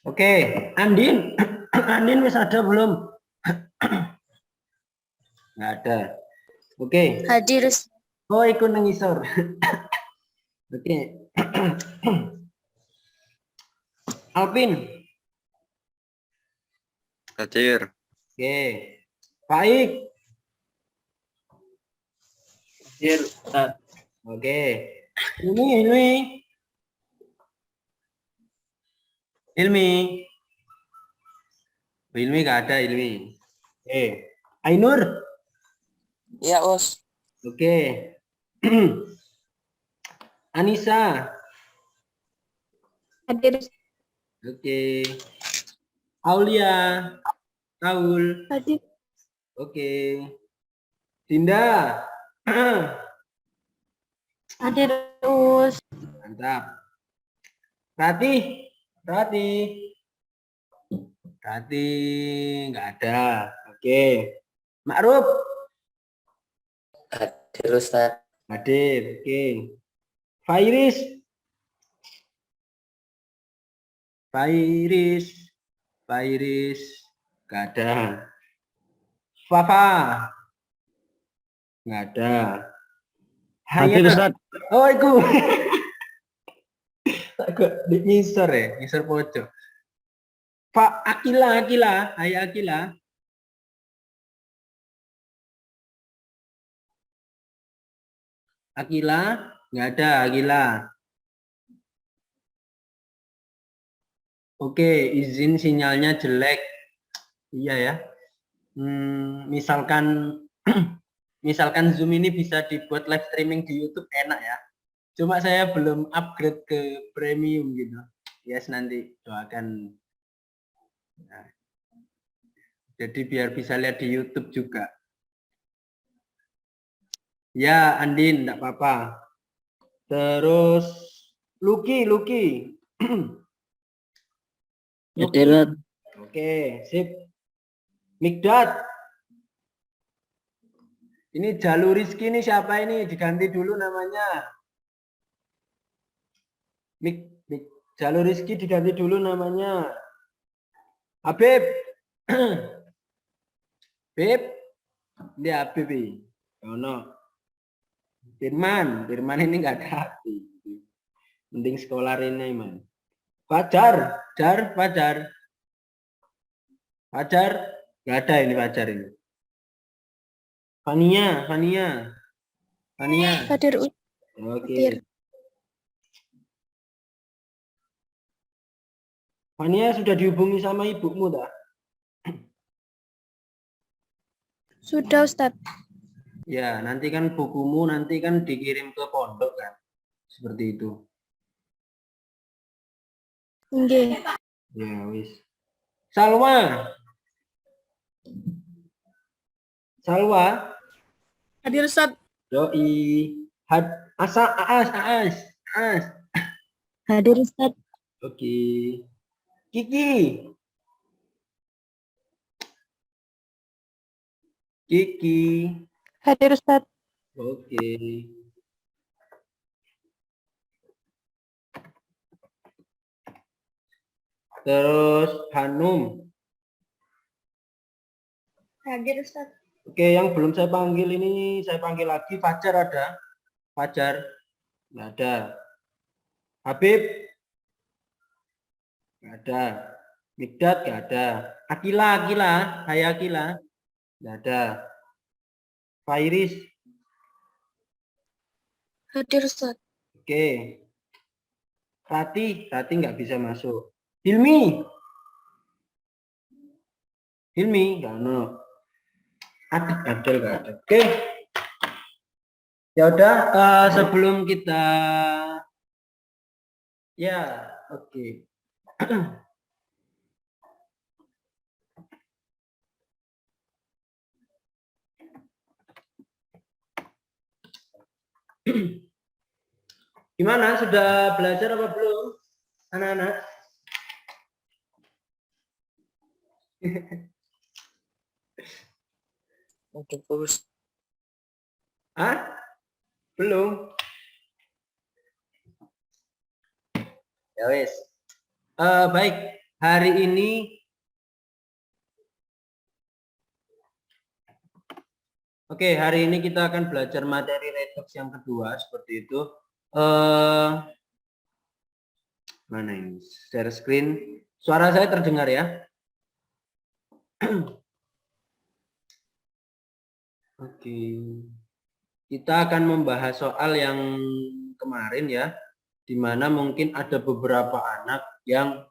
Oke, Andin. Andin wis ada belum? Nggak ada. Oke. Hadir. Oh, ikut nengisor. Oke. Alvin. Hadir. Oke. Baik. Hadir. Oke. Ini. Ilmi. Ilmi nggak ada Ilmi. Oke. Ainur. Ya, Us. Oke. Anissa. Hadir. Oke. Aulia. Aul. Hadir. Oke. Dinda. Hadir, Us. Mantap. Rati. Nggak ada. Oke. Ma'ruf. Hadir, Ustaz. Hadir. Oke. Fairis. Nggak ada. Fafa. Nggak ada. Hadir, Ustaz. Oh, itu. Agak ngisor ya, ngisor pojok. Pak Akila. Hai Akila. Akila, nggak ada Akila. Oke, izin sinyalnya jelek. Iya ya. Misalkan Zoom ini bisa dibuat live streaming di YouTube enak ya. Cuma saya belum upgrade ke premium gitu. Yes, nanti doakan. Nah, jadi biar bisa lihat di YouTube juga. Ya, Andin, enggak apa-apa. Terus Lucky. Hadir. Oke, sip. Mikdad. Ini Jalur Rizky ini siapa ini? Diganti dulu namanya. Jalur Rizky diganti dulu namanya. Habib. Beb. Ini Habib ini. Oh, no. Firman ini nggak ada hati. Mending sekolah ini, man. Fajar, Fajar. Nggak ada ini Fajar ini. Fania. Hadir, Us. Oke. Hadir. Fania sudah dihubungi sama ibumu tak? Sudah, Ustaz. Ya, nanti kan bukumu nanti kan dikirim ke pondok kan. Seperti itu. Nggih. Ya, wis. Salwa. Hadir, Ustaz. Doi. Aas. Hadir, Ustaz. Oke. Kiki. Hadir, Ustaz. Oke. Terus Hanum. Hadir, Ustaz. Oke, yang belum saya panggil ini saya panggil lagi. Fajar ada? Fajar? Nggak ada. Habib? Nggak ada. Mikdad? Nggak ada. Akila. Hai Akila. Nggak ada. Fairis? Hadir, Ustaz. Oke. Rati nggak bisa masuk. Hilmi? Nggak ada. Adel nggak ada. Oke. Ya udah, sebelum kita oke. Gimana, sudah belajar apa belum anak-anak? Mungkin Us. Belum. Ya wes. Baik, hari ini hari ini kita akan belajar materi redox yang kedua seperti itu. Mana ini? Share screen. Suara saya terdengar ya? Oke. Kita akan membahas soal yang kemarin ya, di mana mungkin ada beberapa anak yang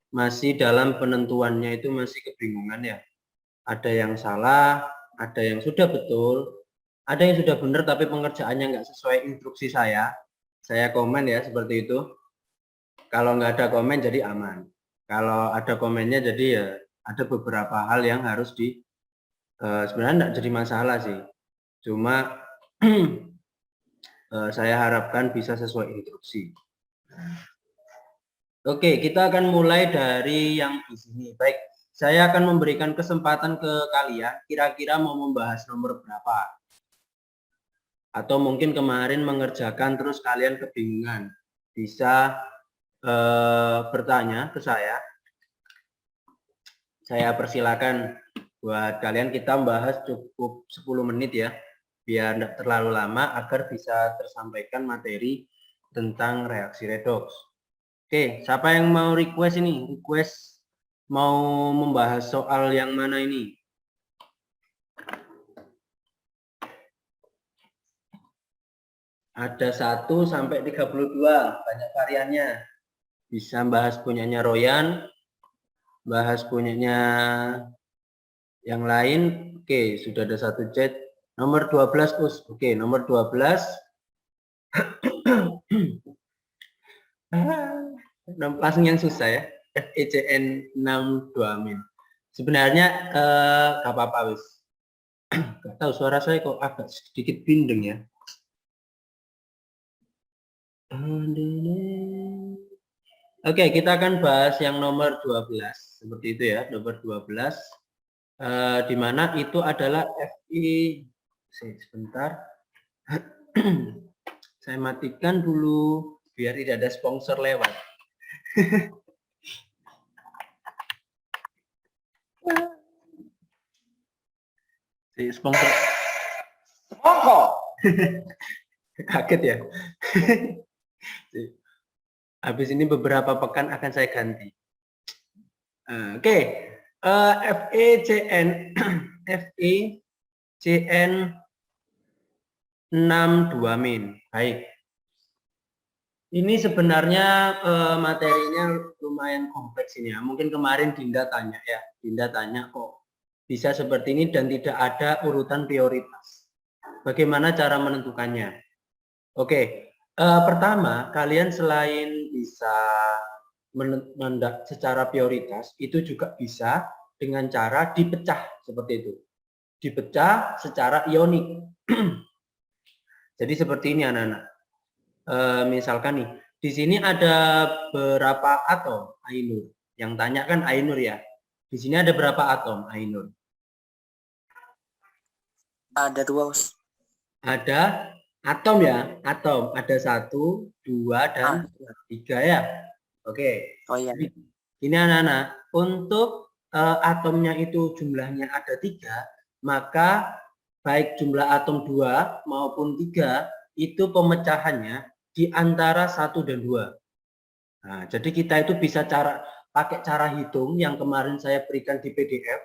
masih dalam penentuannya itu masih kebingungan ya. Ada yang salah, ada yang sudah betul, ada yang sudah benar tapi pengerjaannya nggak sesuai instruksi saya. Saya komen ya seperti itu. Kalau nggak ada komen jadi aman. Kalau ada komennya jadi ya ada beberapa hal yang harus sebenarnya nggak jadi masalah sih. Cuma saya harapkan bisa sesuai instruksi. Oke, kita akan mulai dari yang di sini. Baik. Saya akan memberikan kesempatan ke kalian, kira-kira mau membahas nomor berapa. Atau mungkin kemarin mengerjakan terus kalian kebingungan. Bisa bertanya ke saya. Saya persilakan buat kalian, kita membahas cukup 10 menit ya. Biar tidak terlalu lama agar bisa tersampaikan materi tentang reaksi redox. Oke, siapa yang mau request ini? Request mau membahas soal yang mana ini? Ada 1 sampai 32, banyak variannya. Bisa bahas punyanya Royan, bahas punyanya yang lain. Oke, sudah ada 1 chat. Nomor 12, Us. Oke, nomor 12. Langsung yang susah ya. FECN 62 min. Sebenarnya gak apa-apa wis. Gak tahu suara saya kok agak sedikit bindeng ya. Oke, kita akan bahas yang nomor 12 seperti itu ya, nomor 12 di mana itu adalah FI. Sebentar. Saya matikan dulu biar tidak ada sponsor lewat. Sponsor. Kaget ya. Habis ini beberapa pekan akan saya ganti. Oke. FECN 62 min. Baik. Ini sebenarnya materinya lumayan kompleks ini ya. Mungkin kemarin Dinda tanya ya. Dinda tanya kok bisa seperti ini dan tidak ada urutan prioritas. Bagaimana cara menentukannya? Oke, pertama kalian selain bisa secara prioritas, itu juga bisa dengan cara dipecah seperti itu. Dipecah secara ionik. Jadi seperti ini anak-anak. Misalkan nih, di sini ada berapa atom Ainur? Yang tanya kan Ainur ya. Di sini ada berapa atom Ainur? Ada 2, Us. Ada atom ya, atom. Ada 1, 2, dan 3 ya. Oke. Oh iya. Ini anak-anak, untuk atomnya itu jumlahnya ada 3, maka baik jumlah atom 2 maupun 3 itu pemecahannya di antara 1 dan 2. Nah, jadi kita itu bisa pakai cara hitung yang kemarin saya berikan di PDF,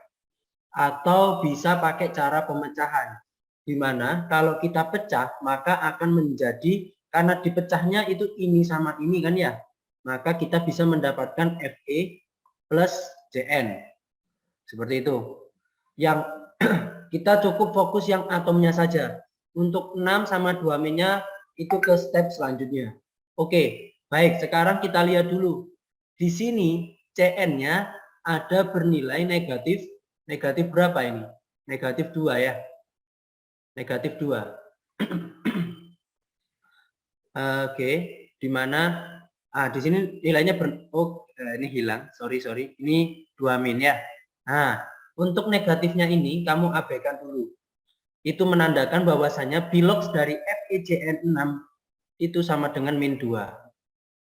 atau bisa pakai cara pemecahan, di mana kalau kita pecah maka akan menjadi, karena dipecahnya itu ini sama ini kan ya, maka kita bisa mendapatkan Fe plus Cn seperti itu. Yang kita cukup fokus yang atomnya saja. Untuk 6 sama 2 min-nya itu ke step selanjutnya. Oke, baik, sekarang kita lihat dulu. Di sini Cn-nya ada bernilai negatif. Negatif berapa ini? Negatif 2 ya. Negatif 2. Oke, di mana? Di sini nilainya ini hilang. Sorry. Ini 2 min ya. Nah, untuk negatifnya ini kamu abaikan dulu. Itu menandakan bahwasanya bilox dari FeCN6 itu sama dengan min 2.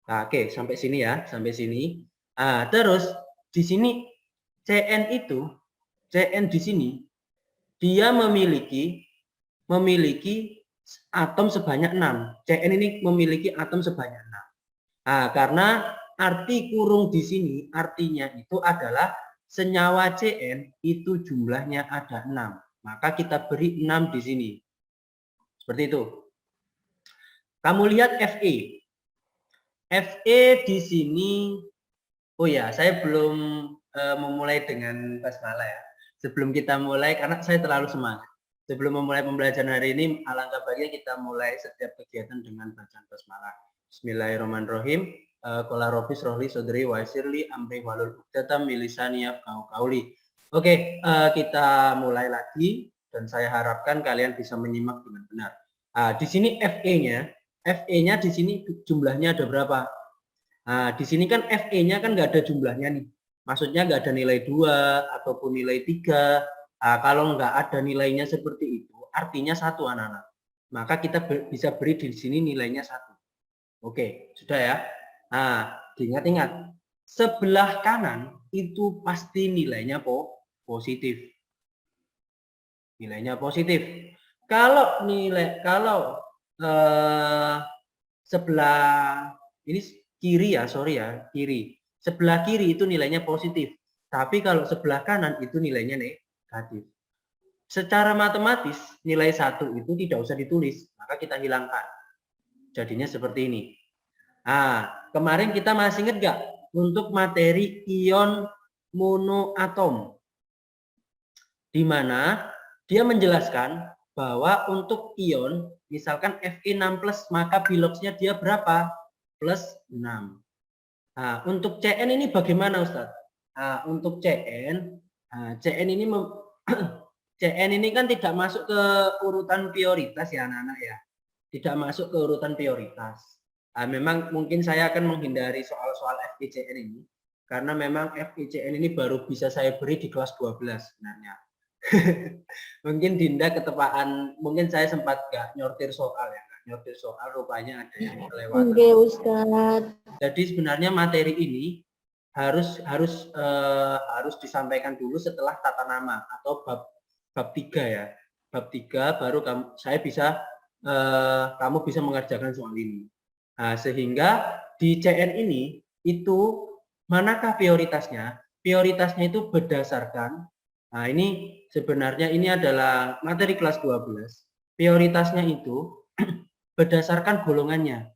Nah, oke, sampai sini ya, sampai sini. Terus di sini Cn di sini dia memiliki atom sebanyak 6. Cn ini memiliki atom sebanyak 6. Nah, karena arti kurung di sini artinya itu adalah senyawa Cn itu jumlahnya ada 6. Maka kita beri 6 di sini. Seperti itu. Kamu lihat Fe. Fe di sini, oh ya, saya belum memulai dengan basmalah ya. Sebelum kita mulai, karena saya terlalu semangat. Sebelum memulai pembelajaran hari ini, alangkah baiknya kita mulai setiap kegiatan dengan bacaan basmalah. Bismillahirrahmanirrahim. Qala rabbis rohli sodri wa sirli amri walul uqdatam milisani yafqahu qauli. Oke, kita mulai lagi dan saya harapkan kalian bisa menyimak dengan benar. Di sini Fe-nya di sini jumlahnya ada berapa? Nah, di sini kan Fe-nya kan nggak ada jumlahnya nih. Maksudnya nggak ada nilai 2 ataupun nilai 3. Kalau nggak ada nilainya seperti itu, artinya 1 anak-anak. Maka kita bisa beri di sini nilainya 1. Oke, sudah ya. Nah, diingat-ingat. Sebelah kanan itu pasti nilainya positif. Nilainya positif. Kalau sebelah ini kiri ya, kiri. Sebelah kiri itu nilainya positif. Tapi kalau sebelah kanan itu nilainya negatif. Secara matematis nilai 1 itu tidak usah ditulis, maka kita hilangkan. Jadinya seperti ini. Kemarin kita masih ingat nggak untuk materi ion monoatom, di mana dia menjelaskan bahwa untuk ion, misalkan Fe6+, maka biloxnya dia berapa? Plus 6. Untuk Cn ini bagaimana, Ustaz? Untuk Cn ini Cn ini kan tidak masuk ke urutan prioritas ya anak-anak ya. Tidak masuk ke urutan prioritas. Memang mungkin saya akan menghindari soal-soal FeCN ini. Karena memang FeCN ini baru bisa saya beri di kelas 12 sebenarnya. Mungkin Dinda ketepaan, mungkin saya sempat nggak nyortir soal ya. Nyortir soal rupanya ada yang kelewatan. Oke, Ustaz. Jadi sebenarnya materi ini harus disampaikan dulu setelah tata nama atau bab 3 ya. Bab 3 baru kamu bisa mengerjakan soal ini. Sehingga di CN ini itu manakah prioritasnya? Prioritasnya itu berdasarkan, ini sebenarnya ini adalah materi kelas 12. Prioritasnya itu berdasarkan golongannya.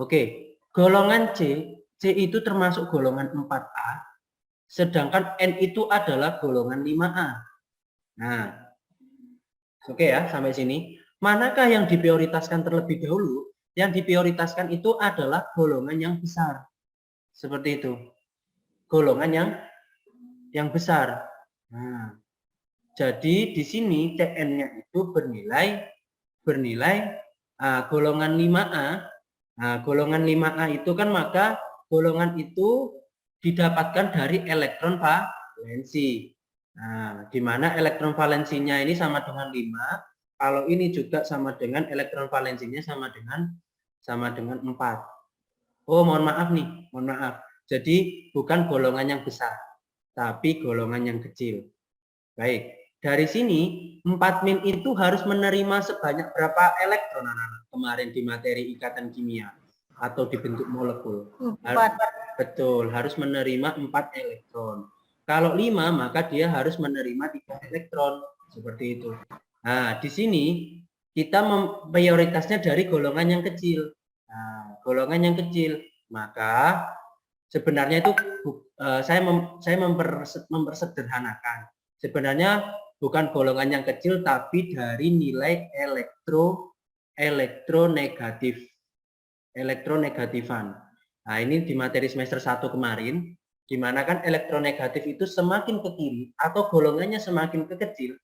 Oke, golongan C itu termasuk golongan 4A, sedangkan N itu adalah golongan 5A. Nah, oke ya, sampai sini. Manakah yang diprioritaskan terlebih dahulu? Yang diprioritaskan itu adalah golongan yang besar. Seperti itu. Golongan yang besar. Nah, jadi di sini CN-nya itu bernilai golongan 5A. Nah, golongan 5A itu kan maka golongan itu didapatkan dari elektron valensi. Nah, di mana elektron valensinya ini sama dengan 5. Kalau ini juga sama dengan elektron valensinya sama dengan 4. Oh, mohon maaf nih, mohon maaf. Jadi bukan golongan yang besar, tapi golongan yang kecil. Baik, dari sini 4- itu harus menerima sebanyak berapa elektron anak-anak kemarin di materi ikatan kimia atau di bentuk molekul? 4. Betul, harus menerima 4 elektron. Kalau 5 maka dia harus menerima 3 elektron, seperti itu. Nah, di sini kita prioritasnya dari golongan yang kecil. Nah, golongan yang kecil, maka sebenarnya itu saya mempersederhanakan. Sebenarnya bukan golongan yang kecil, tapi dari nilai elektronegatifan. Nah, ini di materi semester 1 kemarin, di mana kan elektronegatif itu semakin ke kiri atau golongannya semakin ke kecil,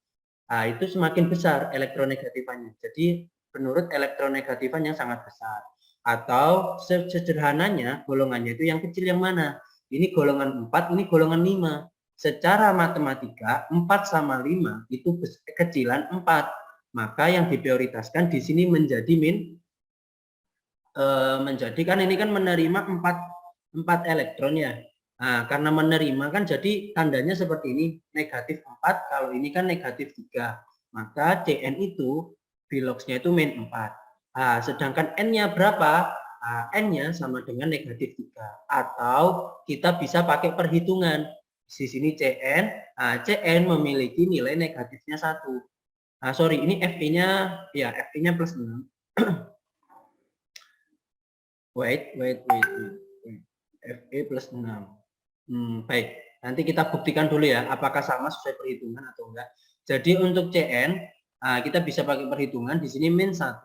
itu semakin besar elektronegatifannya. Jadi menurut elektronegatifan yang sangat besar. Atau sederhananya golongannya itu yang kecil yang mana? Ini golongan 4, ini golongan 5. Secara matematika 4 sama 5 itu kecilan 4. Maka yang diprioritaskan di sini menjadi kan ini kan menerima 4 elektron ya. Nah, karena menerima kan jadi tandanya seperti ini, negatif 4, kalau ini kan negatif 3. Maka Cn itu biloxnya itu min 4. Nah, sedangkan N-nya berapa? Nah, N-nya sama dengan negatif 3. Atau kita bisa pakai perhitungan. Di sini Cn, nah, Cn memiliki nilai negatifnya 1. Nah, sorry, ini Fe-nya, ya Fe-nya plus 6. wait. Fe plus 6. Baik, nanti kita buktikan dulu ya, apakah sama sesuai perhitungan atau enggak. Jadi untuk Cn, kita bisa pakai perhitungan, di sini min 1.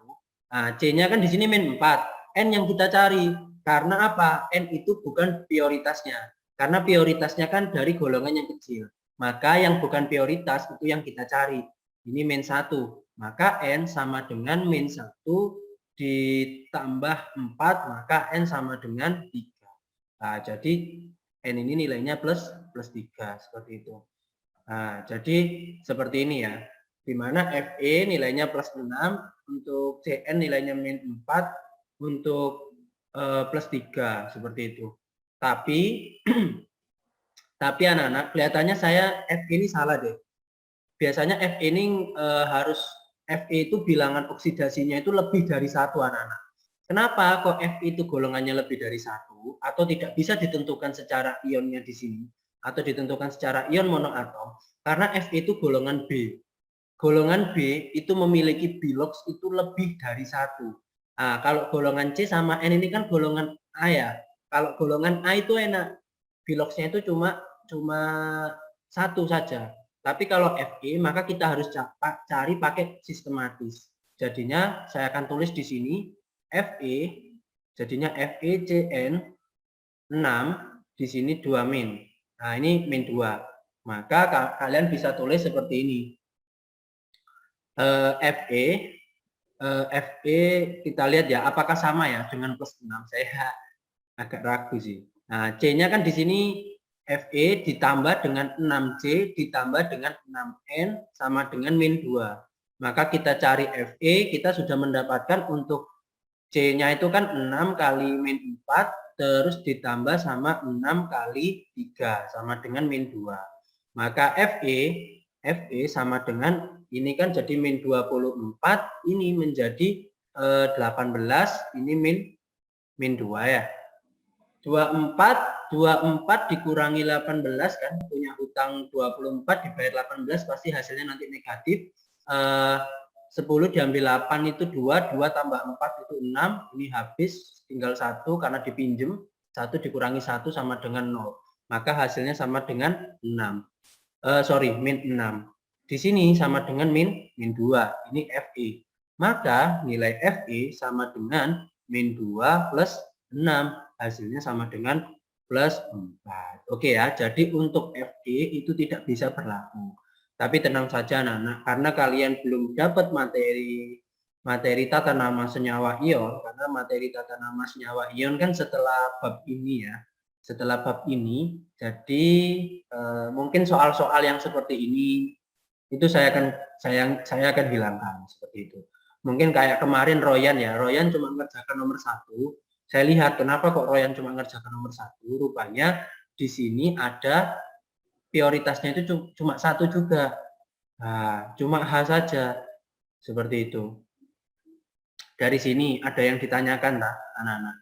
C-nya kan di sini min 4. N yang kita cari, karena apa? N itu bukan prioritasnya. Karena prioritasnya kan dari golongan yang kecil. Maka yang bukan prioritas itu yang kita cari. Ini min 1. Maka N sama dengan min 1 ditambah 4, maka N sama dengan 3. Nah, jadi N ini nilainya plus 3, seperti itu. Nah, jadi seperti ini ya. Di mana Fe nilainya plus 6, untuk Cn nilainya min 4, untuk plus 3, seperti itu. Tapi tapi anak-anak, kelihatannya saya Fe ini salah deh. Biasanya Fe ini harus Fe itu bilangan oksidasinya itu lebih dari 1, anak-anak. Kenapa kok Fe itu golongannya lebih dari 1 atau tidak bisa ditentukan secara ionnya di sini atau ditentukan secara ion monoatom? Karena Fe itu golongan B. Golongan B itu memiliki bilox itu lebih dari 1. Nah, kalau golongan C sama N ini kan golongan A ya. Kalau golongan A itu enak, biloxnya itu cuma 1 saja. Tapi kalau Fe maka kita harus cari pakai sistematis. Jadinya saya akan tulis di sini Fe, jadinya FeCN 6, di sini 2 min. Nah, ini min 2. Maka kalian bisa tulis seperti ini. Fe kita lihat ya, apakah sama ya dengan plus 6? Saya agak ragu sih. Nah, C-nya kan di sini Fe ditambah dengan 6C ditambah dengan 6N sama dengan min 2. Maka kita cari Fe, kita sudah mendapatkan untuk C-nya itu kan 6 kali min 4, terus ditambah sama 6 kali 3, sama dengan min 2. Maka Fe sama dengan, ini kan jadi min 24, ini menjadi 18, ini min 2 ya. 24 dikurangi 18 kan, punya utang 24 dibayar 18, pasti hasilnya nanti negatif. 10 diambil 8 itu 2 tambah 4 itu 6, ini habis, tinggal 1 karena dipinjem, 1 dikurangi 1 sama dengan 0, maka hasilnya sama dengan 6. Min 6. Di sini sama dengan min 2, ini Fe. Maka nilai Fe sama dengan min 2 plus 6, hasilnya sama dengan plus 4. Oke ya, jadi untuk Fe itu tidak bisa berlaku. Tapi tenang saja anak-anak, karena kalian belum dapat materi tata nama senyawa ion, karena materi tata nama senyawa ion kan setelah bab ini ya. Setelah bab ini, jadi mungkin soal-soal yang seperti ini itu saya akan hilangkan seperti itu. Mungkin kayak kemarin Royan ya, Royan cuma ngerjakan nomor 1. Saya lihat kenapa kok Royan cuma ngerjakan nomor 1, rupanya di sini ada prioritasnya itu cuma 1 juga. Nah, cuma H saja. Seperti itu. Dari sini ada yang ditanyakan tak, anak-anak?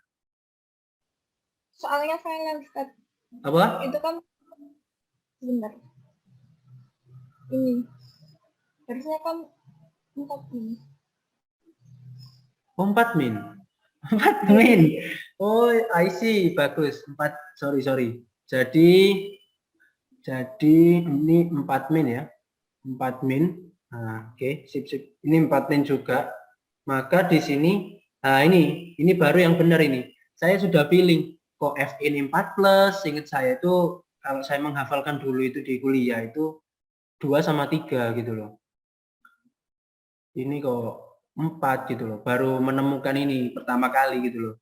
Soalnya final, Ustaz. Apa? Itu kan benar. Ini. Harusnya kan 4 min. Oh, 4 min. 4 min. Oh, I see. Bagus. 4. Sorry. Jadi ini 4 min ya. 4 min. Nah, oke, sip. Ini 4 min juga. Maka di sini, nah ini baru yang benar ini. Saya sudah feeling kok Fe ini 4 plus. Ingat saya itu kalau saya menghafalkan dulu itu di kuliah itu 2 sama 3 gitu loh. Ini kok 4 gitu loh. Baru menemukan ini pertama kali gitu loh.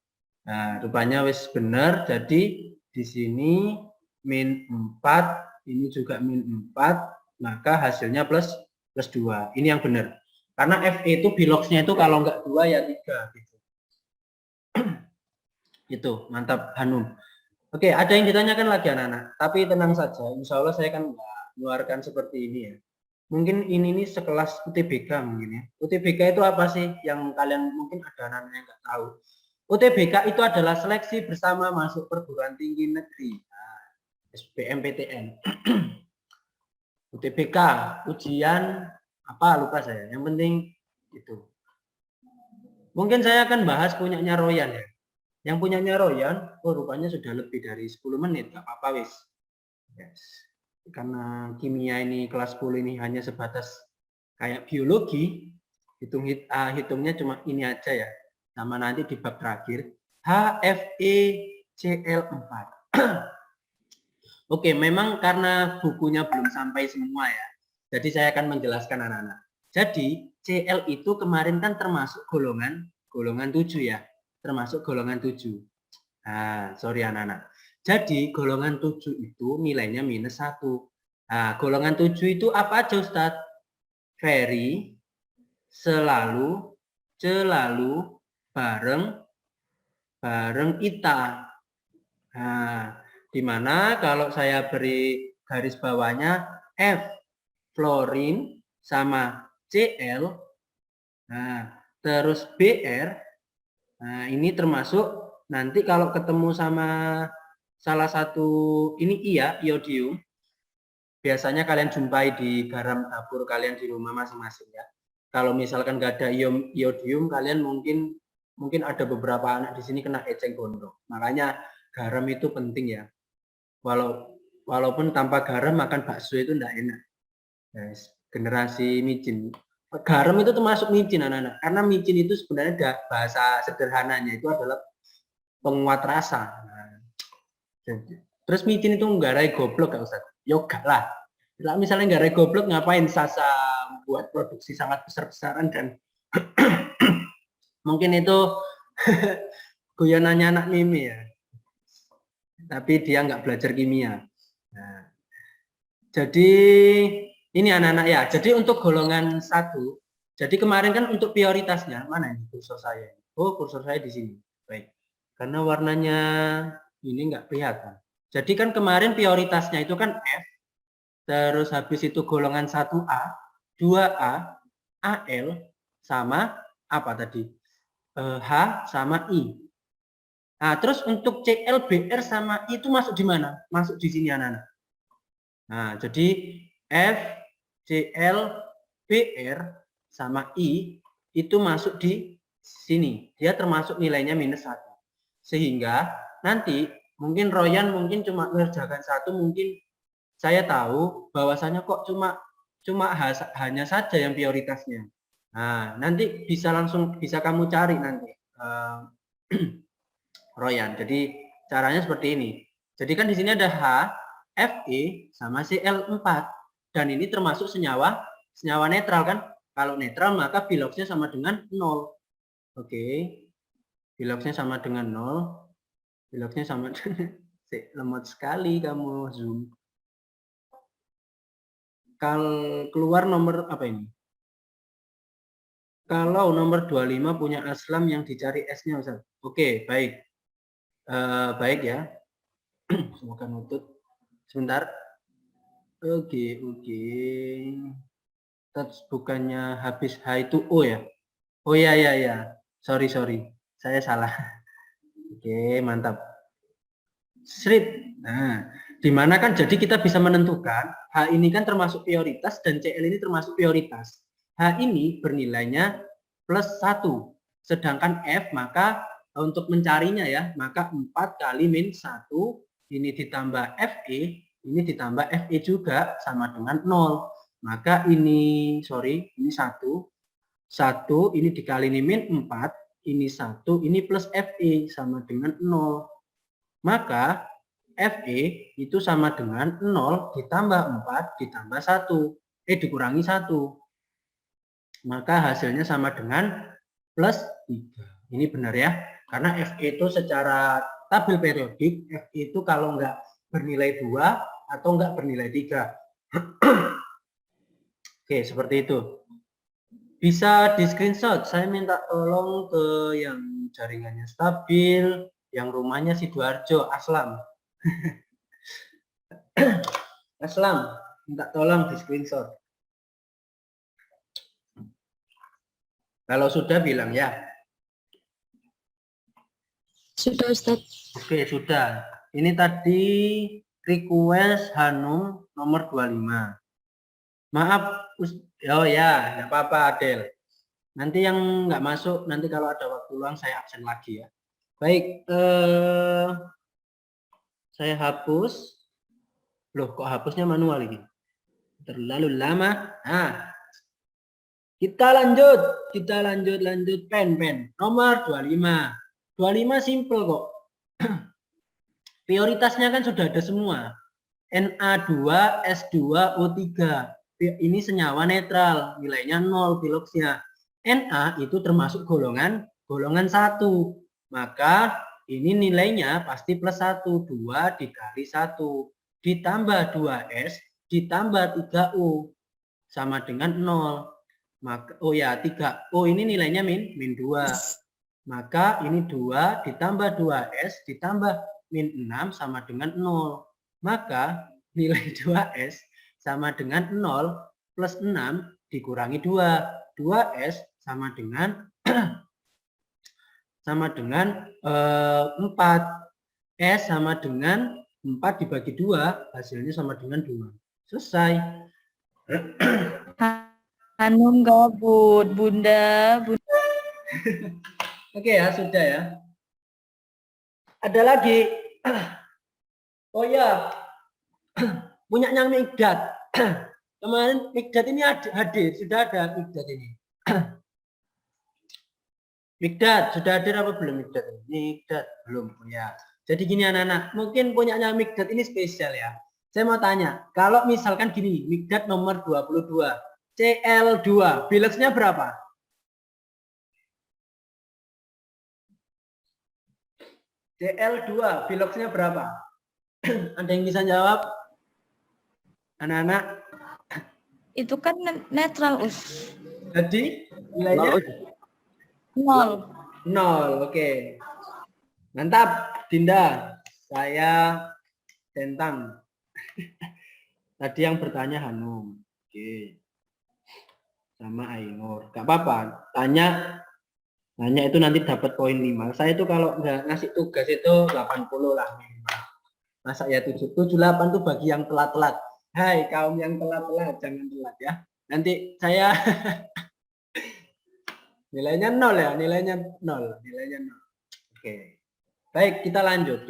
Nah, rupanya wis benar. Jadi di sini min 4, ini juga min 4, maka hasilnya plus 2. Ini yang benar. Karena Fe itu biloxnya itu kalau enggak 2 ya 3 gitu. Itu, mantap Hanum. Oke, ada yang ditanyakan lagi anak-anak, tapi tenang saja, insya Allah saya kan nggak mengeluarkan seperti ini ya. Mungkin ini nih sekelas UTBK mungkin ya. UTBK itu apa sih yang kalian mungkin ada anak-anak yang nggak tahu. UTBK itu adalah seleksi bersama masuk perguruan tinggi negeri. Nah, SBMPTN. UTBK, ujian apa lupa saya. Yang penting itu. Mungkin saya akan bahas punyanya Royan ya. Yang punyanya Royan, oh rupanya sudah lebih dari 10 menit, nggak apa-apa wis. Yes. Karena kimia ini kelas 10 ini hanya sebatas kayak biologi, hitungnya cuma ini aja ya. Sama nanti di bab terakhir, HFeCl4. Oke, memang karena bukunya belum sampai semua ya. Jadi saya akan menjelaskan anak-anak. Jadi Cl itu kemarin kan termasuk golongan 7 ya. Termasuk golongan 7. Nah, sorry anak-anak. Jadi golongan 7 itu nilainya minus 1. Nah, golongan 7 itu apa aja Ustadz? Very, selalu, selalu, bareng, ita. Nah, dimana kalau saya beri garis bawahnya F, fluorin, sama Cl, nah, terus Br, nah ini termasuk nanti kalau ketemu sama salah satu ini iodium, biasanya kalian jumpai di garam dapur kalian di rumah masing-masing ya. Kalau misalkan nggak ada iodium, kalian mungkin ada beberapa anak di sini kena eceng gondok. Makanya garam itu penting ya. Walaupun tanpa garam makan bakso itu enggak enak. Guys, generasi micin. Garam itu termasuk micin anak-anak. Karena micin itu sebenarnya bahasa sederhananya itu adalah penguat rasa. Nah, terus micin itu nggarai goblok gak Ustaz? Yoga lah. Kalau misalnya nggarai goblok ngapain Sasa buat produksi sangat besar-besaran dan mungkin itu guyonannya anak Mimi ya. Tapi dia nggak belajar kimia. Nah, jadi ini anak-anak ya. Jadi untuk golongan 1, jadi kemarin kan untuk prioritasnya mana ini kursor saya? Oh, kursor saya di sini. Baik. Karena warnanya ini nggak kelihatan. Jadi kan kemarin prioritasnya itu kan F, terus habis itu golongan 1A, 2A, AL, sama apa tadi? H sama I. Nah, terus untuk Cl, Br sama I itu masuk di mana? Masuk di sini anak-anak. Nah, jadi F, Cl, Br sama I itu masuk di sini. Dia termasuk nilainya minus 1. Sehingga nanti mungkin Royan mungkin cuma mengerjakan 1, mungkin saya tahu bahwasanya kok cuma hanya saja yang prioritasnya. Nah, nanti bisa kamu cari nanti Royan. Jadi caranya seperti ini. Jadi kan di sini ada H, Fe sama Cl4 dan ini termasuk senyawa netral kan? Kalau netral maka biloxnya sama dengan 0. Oke. Biloxnya sama dengan 0. Biloxnya sama dengan lemot sekali kamu zoom. Kalau keluar nomor apa ini? Kalau nomor 25 punya aslam yang dicari S-nya Ustaz. Oke, baik. Baik ya. Semoga nutut. Sebentar. Oke. Terus bukannya habis H itu O ya? Oh ya. Sorry. Saya salah. Oke, mantap. Srit. Nah, dimana kan jadi kita bisa menentukan H ini kan termasuk prioritas dan Cl ini termasuk prioritas. H ini bernilainya plus 1. Sedangkan F maka untuk mencarinya ya, maka 4 kali min 1 ini ditambah Fe, ini ditambah Fe juga sama dengan 0. Maka ini 1 ini dikali ini min 4, ini 1, ini plus Fe sama dengan 0. Maka Fe itu sama dengan 0 ditambah 4 ditambah 1. Dikurangi 1. Maka hasilnya sama dengan plus 3. Ini benar ya. Karena Fe itu secara tabel periodik, Fe itu kalau nggak bernilai 2 atau nggak bernilai 3. Oke, seperti itu. Bisa di screenshot. Saya minta tolong ke yang jaringannya stabil, yang rumahnya Sidoarjo, Aslam. Aslam, minta tolong di screenshot. Kalau sudah bilang ya. Sudah Ustadz. Oke, sudah. Ini tadi request Hanum nomor 25. Maaf, oh ya, nggak apa-apa Adel. Nanti yang nggak masuk, nanti kalau ada waktu luang saya absen lagi ya. Baik, saya hapus. Loh, kok hapusnya manual ini? Terlalu lama. Nah, kita lanjut pen. Nomor 25. 25 simple kok. Prioritasnya kan sudah ada semua. Na2, S2O3. Ini senyawa netral, nilainya 0 piloksnya. Na itu termasuk golongan 1. Maka ini nilainya pasti plus 1. 2 dikali 1. Ditambah 2S ditambah 3O. Sama dengan 0. Maka, oh ya, 3O ini nilainya min 2. Maka ini 2 ditambah 2S ditambah min 6 sama dengan 0. Maka nilai 2S sama dengan 0 plus 6 dikurangi 2. 2S sama dengan 4. S sama dengan 4 dibagi 2, hasilnya sama dengan 2. Selesai. Hanum gabut, Bunda. Oke ya, sudah ya. Ada lagi. Oh ya, punyanya Mikdad. Kemarin Mikdad ini hadir, sudah ada Mikdad ini. Mikdad, sudah hadir apa belum Mikdad? Mikdad, belum punya. Jadi gini anak-anak, mungkin punyanya Mikdad ini spesial ya. Saya mau tanya, kalau misalkan gini, Mikdad nomor 22, CL2, bileksnya berapa? CL2, bileksnya berapa? Ada yang bisa jawab? Anak-anak? Itu kan netral, Us. Jadi nilainya 0. 0. Oke. Mantap, Dinda. Saya tentang. Tadi yang bertanya Hanum. Oke. Sama Ainur. Gak apa-apa. Tanya itu nanti dapat poin 5. Saya itu kalau nggak ngasih tugas itu 80 lah minimal. Masa ya 78 tuh bagi yang telat-telat. Hai kaum yang telat-telat, jangan telat ya. Nanti saya nilainya 0 ya, nilainya 0. Oke. Baik, kita lanjut.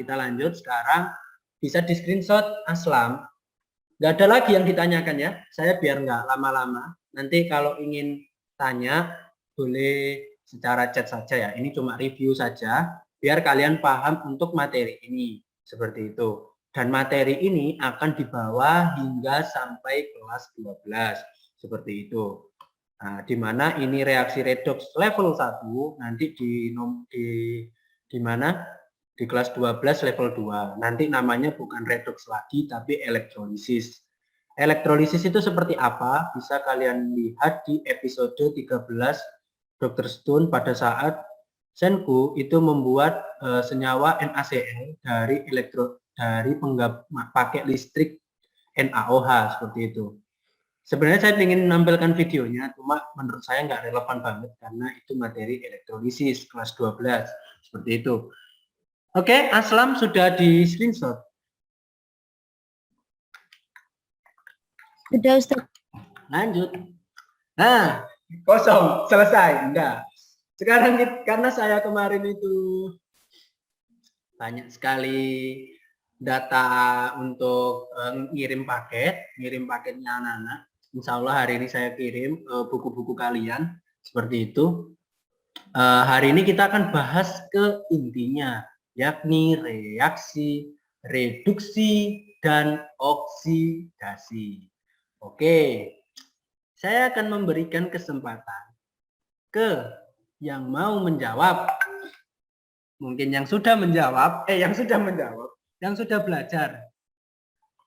Sekarang bisa di screenshot Aslam. Nggak ada lagi yang ditanyakan ya. Saya biar nggak lama-lama. Nanti kalau ingin tanya, boleh secara chat saja ya. Ini cuma review saja, biar kalian paham untuk materi ini. Seperti itu. Dan materi ini akan dibawa hingga sampai kelas 12. Seperti itu. Nah, di mana ini reaksi redoks level 1, nanti di mana? Di kelas 12 level 2. Nanti namanya bukan redoks lagi, tapi elektrolisis. Elektrolisis itu seperti apa? Bisa kalian lihat di episode 13 Dr. Stone pada saat Senku itu membuat senyawa NaCl dari pakai listrik NaOH seperti itu. Sebenarnya saya ingin menampilkan videonya, cuma menurut saya nggak relevan banget karena itu materi elektrolisis kelas 12 seperti itu. Oke, Aslam sudah di screenshot. Sudah, Ustaz. Lanjut. Nah, kosong, selesai. Enggak. Sekarang karena saya kemarin itu banyak sekali data untuk ngirim paketnya anak-anak. Insya Allah hari ini saya kirim buku-buku kalian seperti itu. Hari ini kita akan bahas ke intinya, yakni reaksi, reduksi, dan oksidasi. Oke, saya akan memberikan kesempatan ke yang mau menjawab. Mungkin yang sudah menjawab, yang sudah belajar.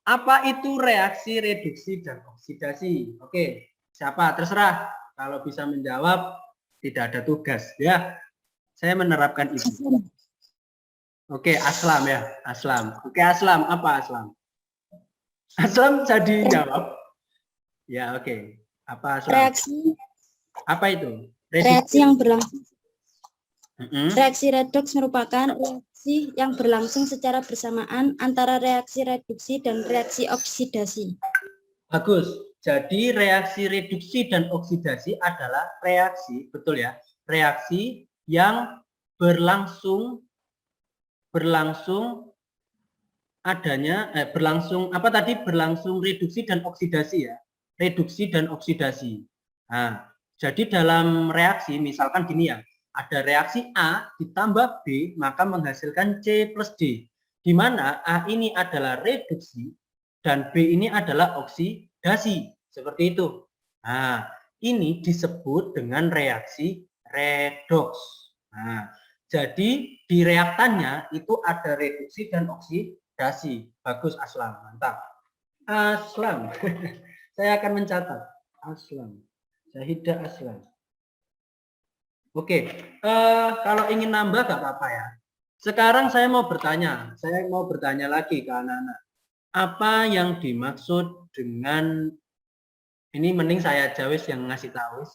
Apa itu reaksi, reduksi, dan oksidasi? Oke, siapa? Terserah. Kalau bisa menjawab, tidak ada tugas. Ya, saya menerapkan itu. Oke, aslam ya, aslam. Oke, aslam apa aslam? Aslam jadi jawab. Ya, oke. Apa aslam? Reaksi Apa itu? reaksi yang berlangsung. Mm-mm. Reaksi redoks merupakan reaksi yang berlangsung secara bersamaan antara reaksi reduksi dan reaksi oksidasi. Bagus. Jadi reaksi reduksi dan oksidasi adalah reaksi, betul ya, reaksi yang berlangsung berlangsung reduksi dan oksidasi ya, reduksi dan oksidasi. Nah, jadi dalam reaksi misalkan gini ya, ada reaksi A ditambah B maka menghasilkan C plus D, di mana A ini adalah reduksi dan B ini adalah oksidasi, seperti itu. Nah, ini disebut dengan reaksi redoks. Nah, jadi di reaktannya itu ada reduksi dan oksidasi. Bagus Aslam, mantap. Aslam, saya akan mencatat. Aslam, Zahidah Aslam. Oke, kalau ingin nambah gak apa-apa ya. Sekarang saya mau bertanya lagi ke anak-anak. Apa yang dimaksud dengan, ini mending saya jawis yang ngasih tahu.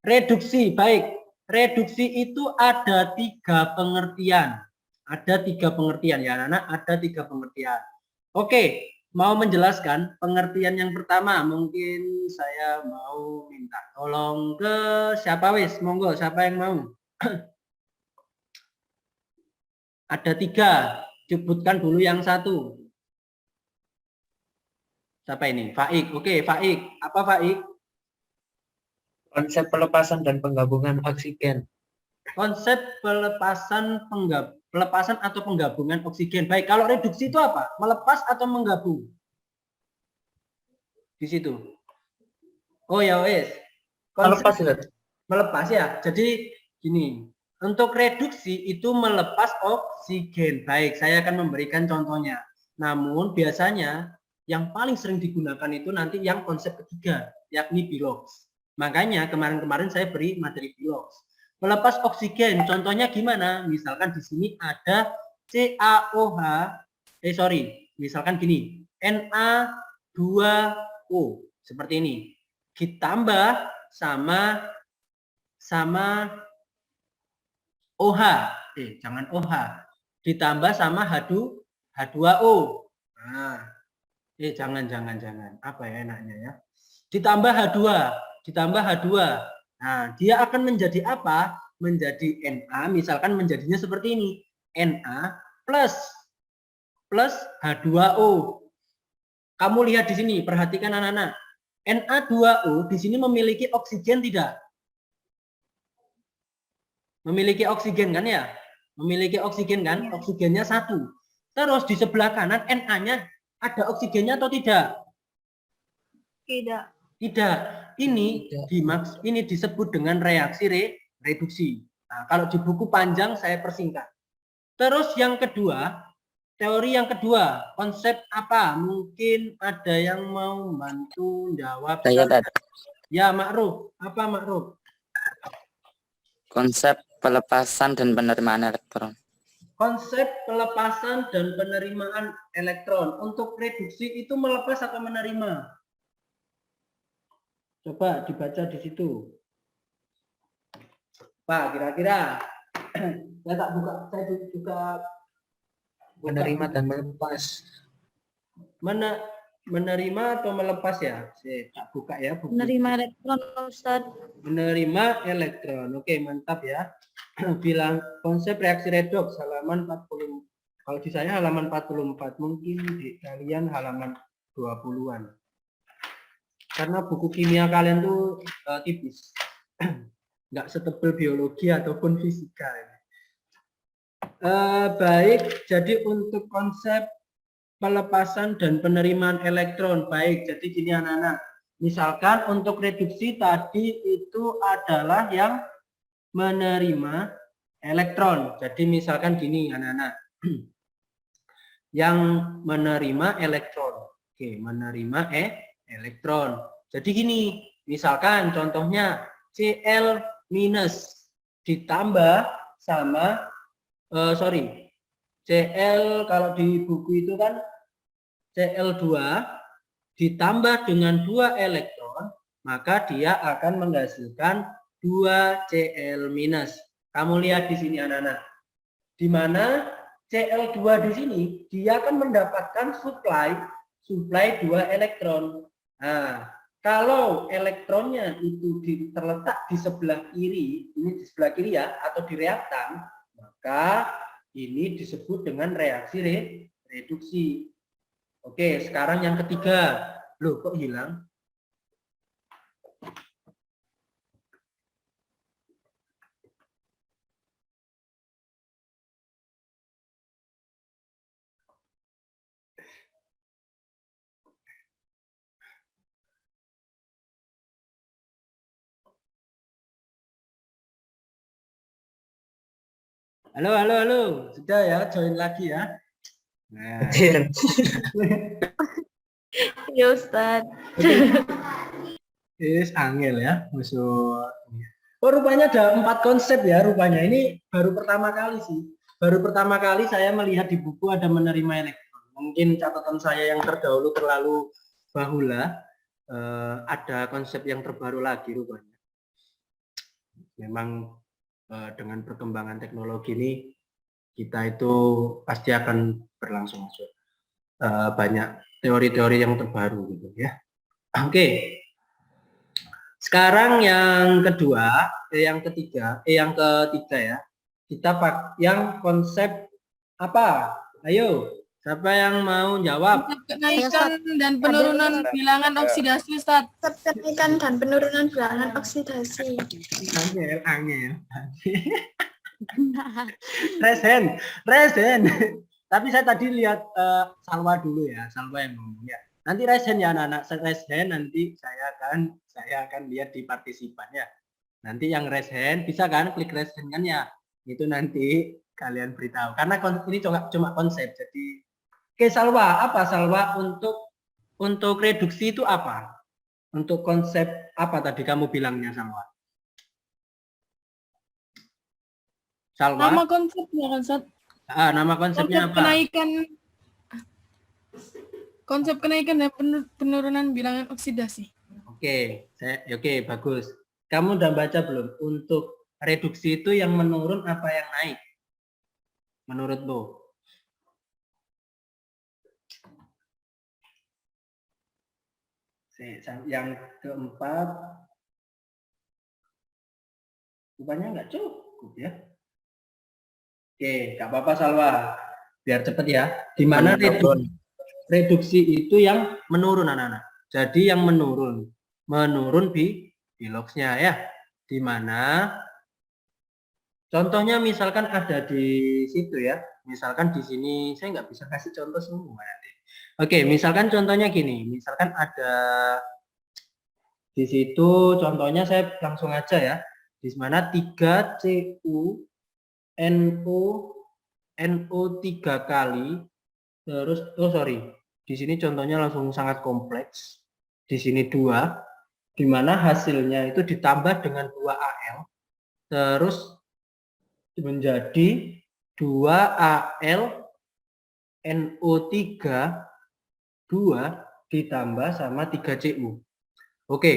Reduksi, baik. Reduksi itu ada 3 pengertian. Ada 3 pengertian ya anak-anak, ada 3 pengertian. Oke, mau menjelaskan pengertian yang pertama, mungkin saya mau minta tolong ke siapa wis, monggo siapa yang mau. Ada 3, sebutkan dulu yang 1. Siapa ini? Faik. Oke, Faik. Apa Faik? Konsep pelepasan dan penggabungan oksigen. Konsep pelepasan atau penggabungan oksigen. Baik, kalau reduksi itu apa? Melepas atau menggabung? Di situ. Oh ya wes. Melepas ya. Melepas ya. Jadi gini, untuk reduksi itu melepas oksigen. Baik, saya akan memberikan contohnya. Namun biasanya yang paling sering digunakan itu nanti yang konsep ketiga, yakni bilox. Makanya kemarin-kemarin saya beri materi bilox. Melepas oksigen, contohnya gimana? Misalkan di sini ada CaOH, misalkan gini, Na2O, seperti ini. Ditambah sama OH, jangan OH, ditambah sama H2O. Nah, jangan, apa ya enaknya ya? Ditambah H2. Nah, dia akan menjadi apa? Menjadi Na, misalkan menjadinya seperti ini. Na plus H2O. Kamu lihat di sini, perhatikan anak-anak. Na2O di sini memiliki oksigen tidak? Memiliki oksigen kan ya? Memiliki oksigen kan? Oksigennya 1. Terus di sebelah kanan Na-nya ada oksigennya atau tidak? Tidak. Tidak. Ini disebut dengan reaksi reduksi. Nah, kalau di buku panjang saya persingkat. Terus yang kedua, teori yang kedua, konsep apa? Mungkin ada yang mau bantu jawab. Ya, Ma'ruf. Apa Ma'ruf? Konsep pelepasan dan penerimaan elektron. Konsep pelepasan dan penerimaan elektron. Untuk reduksi itu melepas atau menerima? Coba dibaca di situ. Pak, kira-kira saya tak buka, saya juga Menerima dan melepas. Menerima atau melepas ya? Saya tak buka ya buku. Menerima elektron, Ustaz. Menerima elektron. Oke, mantap ya. Bilang konsep reaksi redoks halaman 40. Kalau di saya halaman 44, mungkin di kalian halaman 20-an. Karena buku kimia kalian tuh tipis. Nggak setebal biologi ataupun fisika. Baik, jadi untuk konsep pelepasan dan penerimaan elektron. Baik, jadi gini anak-anak. Misalkan untuk reduksi tadi itu adalah yang menerima elektron. Jadi misalkan gini anak-anak. Yang menerima elektron. Oke, menerima elektron. Jadi gini, misalkan contohnya Cl- ditambah sama Cl kalau di buku itu kan Cl2 ditambah dengan 2 elektron, maka dia akan menghasilkan 2 Cl-. Kamu lihat di sini anak-anak. Di mana Cl2 di sini dia akan mendapatkan suplai 2 elektron. Nah, kalau elektronnya itu terletak di sebelah kiri, ini di sebelah kiri ya, atau di reaktan, maka ini disebut dengan reaksi reduksi. Oke, sekarang yang ketiga. Loh, kok hilang? Halo, halo, halo. Sudah ya, join lagi ya. Nah. Ya Ustaz. Angel ya, musuh. Oh, rupanya ada 4 konsep ya rupanya. Ini baru pertama kali sih. Baru pertama kali saya melihat di buku ada menerima elektron. Mungkin catatan saya yang terdahulu terlalu bahula. Ada konsep yang terbaru lagi rupanya. Memang dengan perkembangan teknologi ini kita itu pasti akan berlangsung banyak teori-teori yang terbaru gitu ya. Oke. Sekarang yang kedua, yang ketiga ya. Kita yang konsep apa? Ayo, siapa yang mau jawab? Kenaikan dan penurunan bilangan oksidasi, Ustaz. Kenaikan dan penurunan bilangan oksidasi. Angel. Resen. Tapi saya tadi lihat Salwa dulu ya, Salwa yang ngomong ya. Nanti resen ya anak-anak, resen nanti saya akan lihat di partisipan ya. Nanti yang resen bisa kan klik resen kan ya. Itu nanti kalian beritahu. Karena ini cuma konsep. Jadi oke, Salwa, apa Salwa untuk reduksi itu apa? Untuk konsep apa tadi kamu bilangnya Salwa? Salwa. Nama konsepnya kan, Ustaz? Nama konsepnya apa? Konsep kenaikan dan penurunan bilangan oksidasi. Oke, bagus. Kamu udah baca belum? Untuk reduksi itu yang menurun apa yang naik? Menurutmu? Yang keempat, rupanya nggak cukup ya. Oke, nggak apa-apa Salwa. Biar cepet ya. Di mana reduksi itu yang menurun anak-anak. Jadi yang menurun di logsnya ya. Di mana contohnya misalkan ada di situ ya. Misalkan di sini saya nggak bisa kasih contoh semua nanti. Oke, misalkan contohnya gini. Misalkan ada di situ contohnya saya langsung aja ya. Di mana 3Cu NO 3 kali terus di sini contohnya langsung sangat kompleks. Di sini 2 di mana hasilnya itu ditambah dengan 2Al terus menjadi 2Al NO3 2 ditambah sama 3Cu. Oke,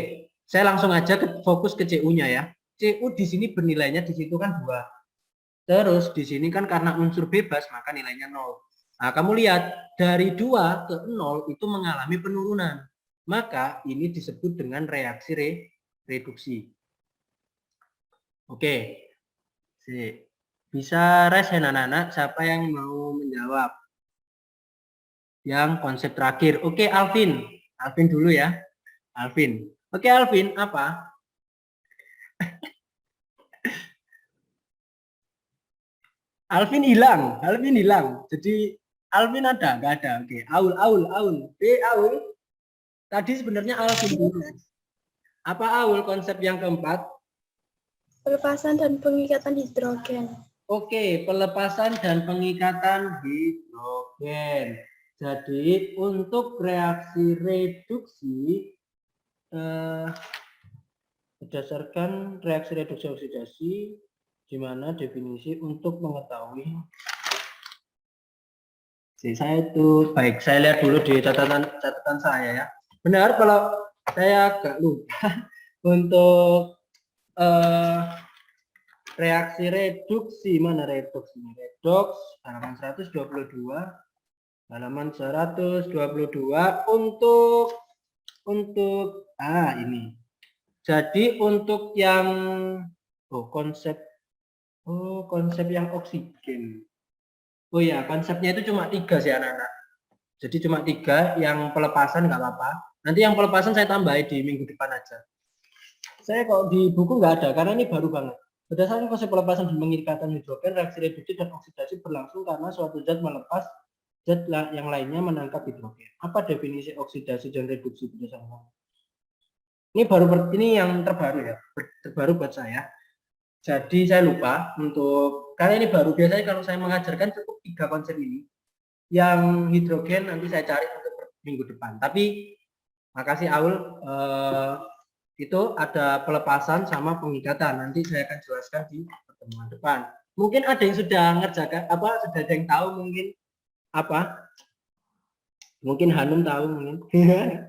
saya langsung aja fokus ke Cu-nya ya. Cu di sini bernilainya di situ kan 2. Terus di sini kan karena unsur bebas maka nilainya 0. Nah, kamu lihat dari 2 ke 0 itu mengalami penurunan. Maka ini disebut dengan reaksi reduksi. Oke. Bisa resen anak-anak, siapa yang mau menjawab? Yang konsep terakhir. Oke, Alvin. Alvin dulu ya. Alvin. Oke, Alvin, apa? Alvin hilang. Jadi Alvin ada, nggak ada. Oke, Aul. Aul. Tadi sebenarnya Alvin dulu. Apa Aul konsep yang keempat? Pelepasan dan pengikatan hidrogen. Oke, pelepasan dan pengikatan hidrogen. Jadi untuk reaksi reduksi berdasarkan reaksi reduksi oksidasi, di mana definisi untuk mengetahui Saya itu baik, saya lihat dulu di catatan saya ya. Benar kalau saya agak lupa untuk reaksi reduksi, mana reduksinya? Redoks halaman 122 untuk ini. Jadi untuk yang konsep yang oksigen. Oh ya, konsepnya itu cuma 3 sih anak-anak. Jadi cuma 3, yang pelepasan nggak apa-apa. Nanti yang pelepasan saya tambahin di minggu depan aja. Saya kok di buku nggak ada, karena ini baru banget. Berdasarkan konsep pelepasan dan pengikatan hidrogen, reaksi reduksi dan oksidasi berlangsung karena suatu zat melepas zat yang lainnya menangkap hidrogen. Apa definisi oksidasi dan reduksi berdasarkan? Ini yang terbaru ya, terbaru buat saya. Jadi saya lupa untuk, karena ini baru, biasanya kalau saya mengajarkan cukup 3 konsep ini. Yang hidrogen nanti saya cari untuk minggu depan. Tapi makasih Aul, itu ada pelepasan sama pengikatan. Nanti saya akan jelaskan di pertemuan depan. Mungkin ada yang sudah ngerjakan, sudah ada yang tahu mungkin apa? Mungkin Hanum tahu mungkin.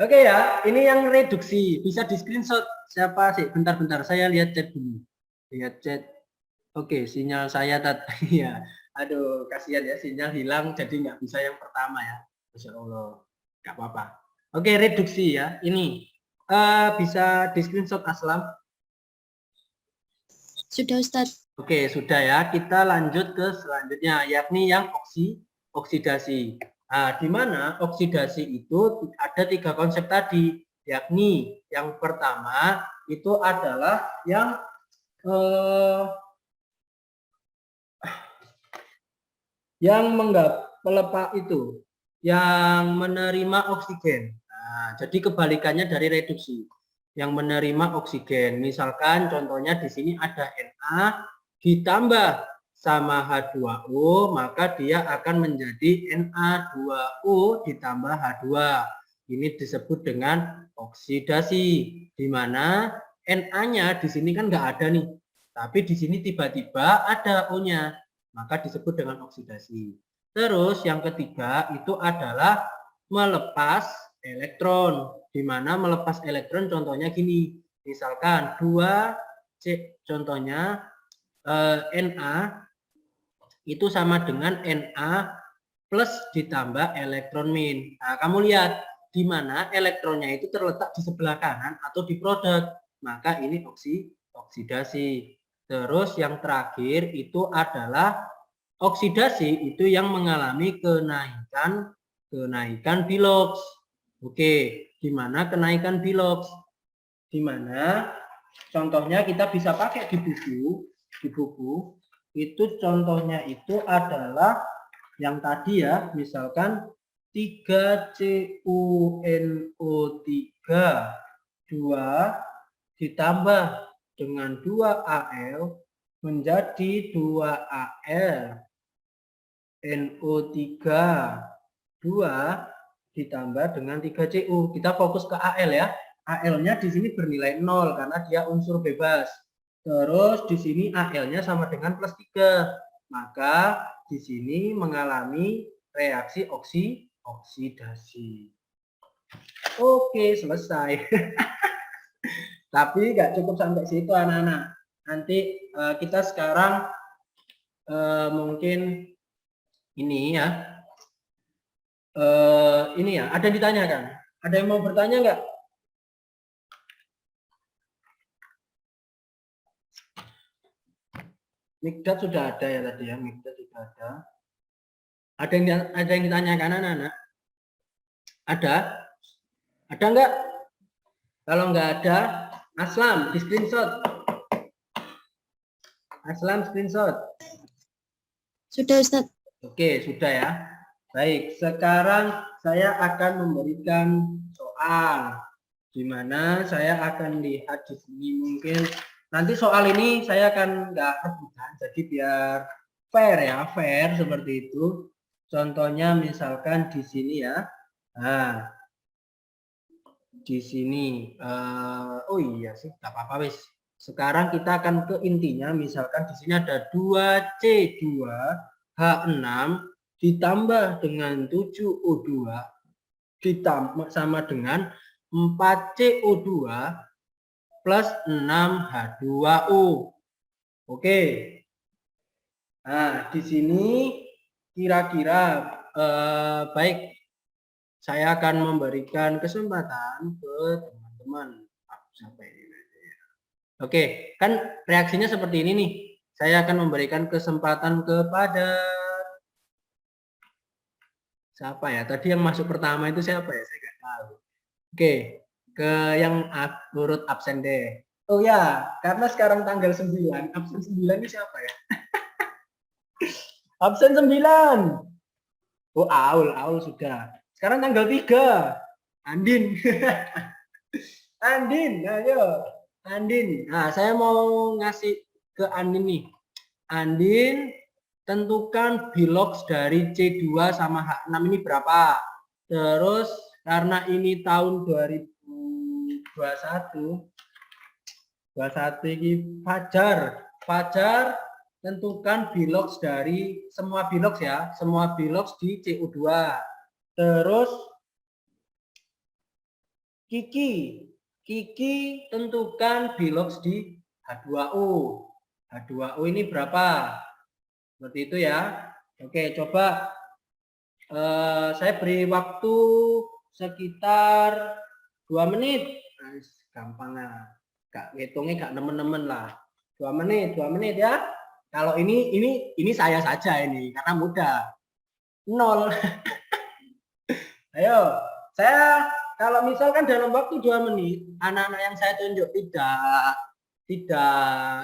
Oke ya, ini yang reduksi. Bisa di screenshot siapa sih? Bentar-bentar, saya lihat chat dulu. Lihat chat. Oke, sinyal saya tadi ya. Aduh, kasihan ya, sinyal hilang jadi nggak bisa yang pertama ya. Masya Allah, nggak apa-apa. Oke, reduksi ya. Ini bisa di screenshot Aslam. Sudah Ustadz. Oke, sudah ya. Kita lanjut ke selanjutnya, yakni yang oksidasi. Nah, di mana oksidasi itu ada 3 konsep tadi, yakni yang pertama itu adalah yang melepas itu, yang menerima oksigen. Nah, jadi kebalikannya dari reduksi, yang menerima oksigen. Misalkan contohnya di sini ada Na ditambah sama H2O, maka dia akan menjadi Na2O ditambah H2. Ini disebut dengan oksidasi, di mana Na-nya di sini kan nggak ada nih, tapi di sini tiba-tiba ada O-nya, maka disebut dengan oksidasi. Terus yang ketiga itu adalah melepas elektron, di mana melepas elektron contohnya gini, misalkan 2C, contohnya Na itu sama dengan Na plus ditambah elektron min. Nah, kamu lihat di mana elektronnya itu terletak di sebelah kanan atau di produk, maka ini oksidasi. Terus yang terakhir itu adalah oksidasi itu yang mengalami kenaikan Bilox. Oke, di mana kenaikan Bilox? Di mana contohnya kita bisa pakai di buku itu contohnya itu adalah yang tadi ya, misalkan 3CuNO3 2 ditambah dengan 2Al menjadi 2Al NO3 2 ditambah dengan 3Cu. Kita fokus ke Al ya. Al-nya di sini bernilai 0 karena dia unsur bebas. Terus di sini Al-nya sama dengan plus 3. Maka di sini mengalami reaksi oksidasi. Oke, selesai. Tapi nggak cukup sampai situ anak-anak. Nanti kita sekarang mungkin ini ya. Ini ya, ada yang ditanyakan? Ada yang mau bertanya nggak? Mikdat sudah ada ya tadi ya, Mikdat sudah ada. Ada yang ditanyakan anak-anak? Ada? Ada nggak? Kalau nggak ada, Aslam di screenshot. Aslam screenshot. Sudah Ustadz. Oke, sudah ya. Baik, sekarang saya akan memberikan soal, di mana saya akan lihat di sini mungkin nanti soal ini saya akan nggak rebutan, jadi biar fair ya, fair seperti itu. Contohnya misalkan di sini ya. Nah, di sini, oh iya sih, nggak apa-apa wis. Sekarang kita akan ke intinya. Misalkan di sini ada 2C2H6 ditambah dengan 7O2 ditambah sama dengan 4CO2 plus 6H2O. Oke. Nah, di sini kira-kira baik, saya akan memberikan kesempatan ke teman-teman. Sampai ini. Oke, kan reaksinya seperti ini nih. Saya akan memberikan kesempatan kepada siapa ya? Tadi yang masuk pertama itu siapa ya? Saya nggak tahu. Oke, ke yang urut absen deh. Oh ya, karena sekarang tanggal 9, absen 9 ini siapa ya? Absen 9. Oh, Aul sudah. Sekarang tanggal 3. Andin. Andin, ayo. Andin. Nah, saya mau ngasih ke Andin nih. Andin, tentukan bilogs dari C2 sama H6 ini berapa? Terus karena ini tahun 2021 ini Fajar tentukan bilogs dari semua bilogs ya, semua bilogs di CO2. Terus Kiki tentukan bilogs di H2O. H2O ini berapa? Seperti itu ya. Oke, coba saya beri waktu sekitar 2 menit. Nah, gampang lah. Gak hitungnya gak nemen-nemen lah. 2 menit ya. Kalau ini saya saja ini karena mudah. 0. Ayo, saya kalau misalkan dalam waktu 2 menit anak-anak yang saya tunjuk tidak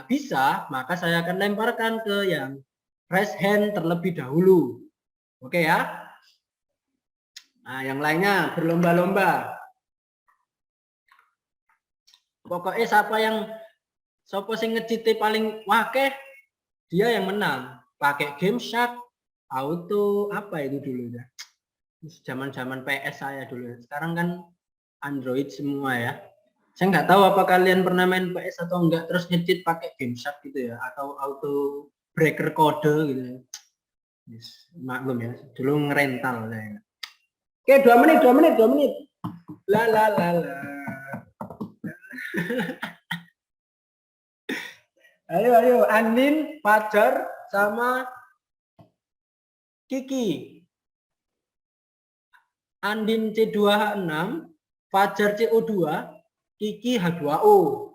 bisa, maka saya akan lemparkan ke yang raise hand terlebih dahulu. Oke ya. Nah, yang lainnya berlomba-lomba. Pokoknya siapa sing ngecite paling wakeh, dia yang menang. Pakai game shark, auto apa itu dulu ya. Zaman-zaman PS saya dulu. Sekarang kan Android semua ya. Saya nggak tahu apa kalian pernah main PS atau enggak, terus ngecit pakai game shark gitu ya, atau auto breaker kode gitu. Yes, maklum ya, dulu ngerental saya. Oke, 2 menit. La. Ayo, Andin, Fajar, sama Kiki. Andin C2H6, Fajar CO2, Kiki H2O.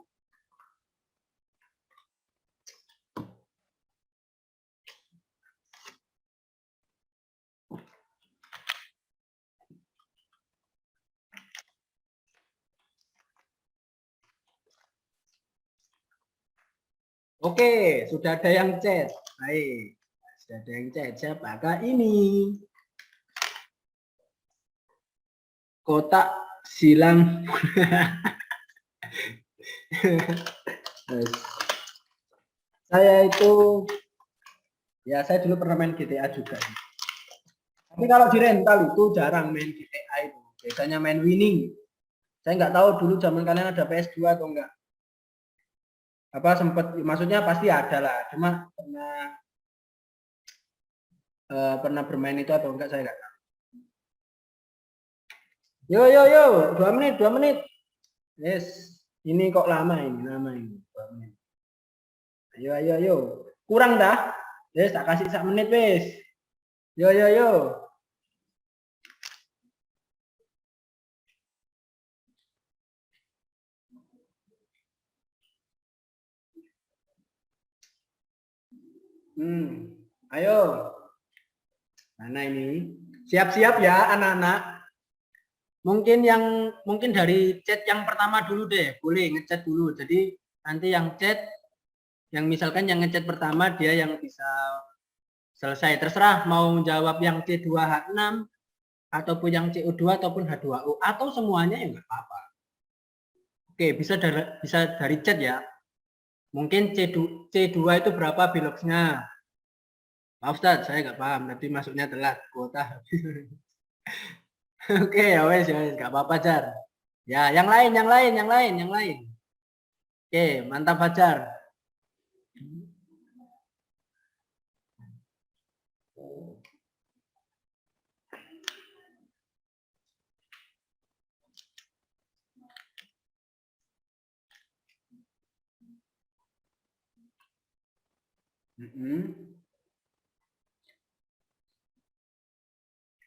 Oke, sudah ada yang chat. Baik, sudah ada yang chat. Siapakah ini? Kotak silang. Saya itu, ya saya dulu pernah main GTA juga. Tapi kalau di rental itu jarang main GTA itu. Biasanya main winning. Saya nggak tahu dulu zaman kalian ada PS2 atau enggak. Apa sempat, maksudnya pasti ada lah. Cuma pernah bermain itu atau enggak saya nggak tahu. Yo, 2 menit. Yes, ini kok lama ini, 2 menit. Ayo. Kurang dah. Yes, tak kasih 1 menit wes. Yo. Ayo. Mana ini? Siap-siap ya anak-anak. Mungkin dari chat yang pertama dulu deh, boleh ngechat dulu. Jadi nanti yang chat, yang misalkan yang ngechat pertama dia yang bisa selesai. Terserah mau jawab yang C2H6 ataupun yang CO2 ataupun H2O atau semuanya ya nggak apa-apa. Oke, bisa dari chat ya. Mungkin C2 itu berapa bilogsnya? Pak Ustadz, saya nggak paham. Nanti masuknya telat kuota. Oke, ya wes, nggak apa-apa, Jar. Ya, yang lain. Oke, mantap Fajar.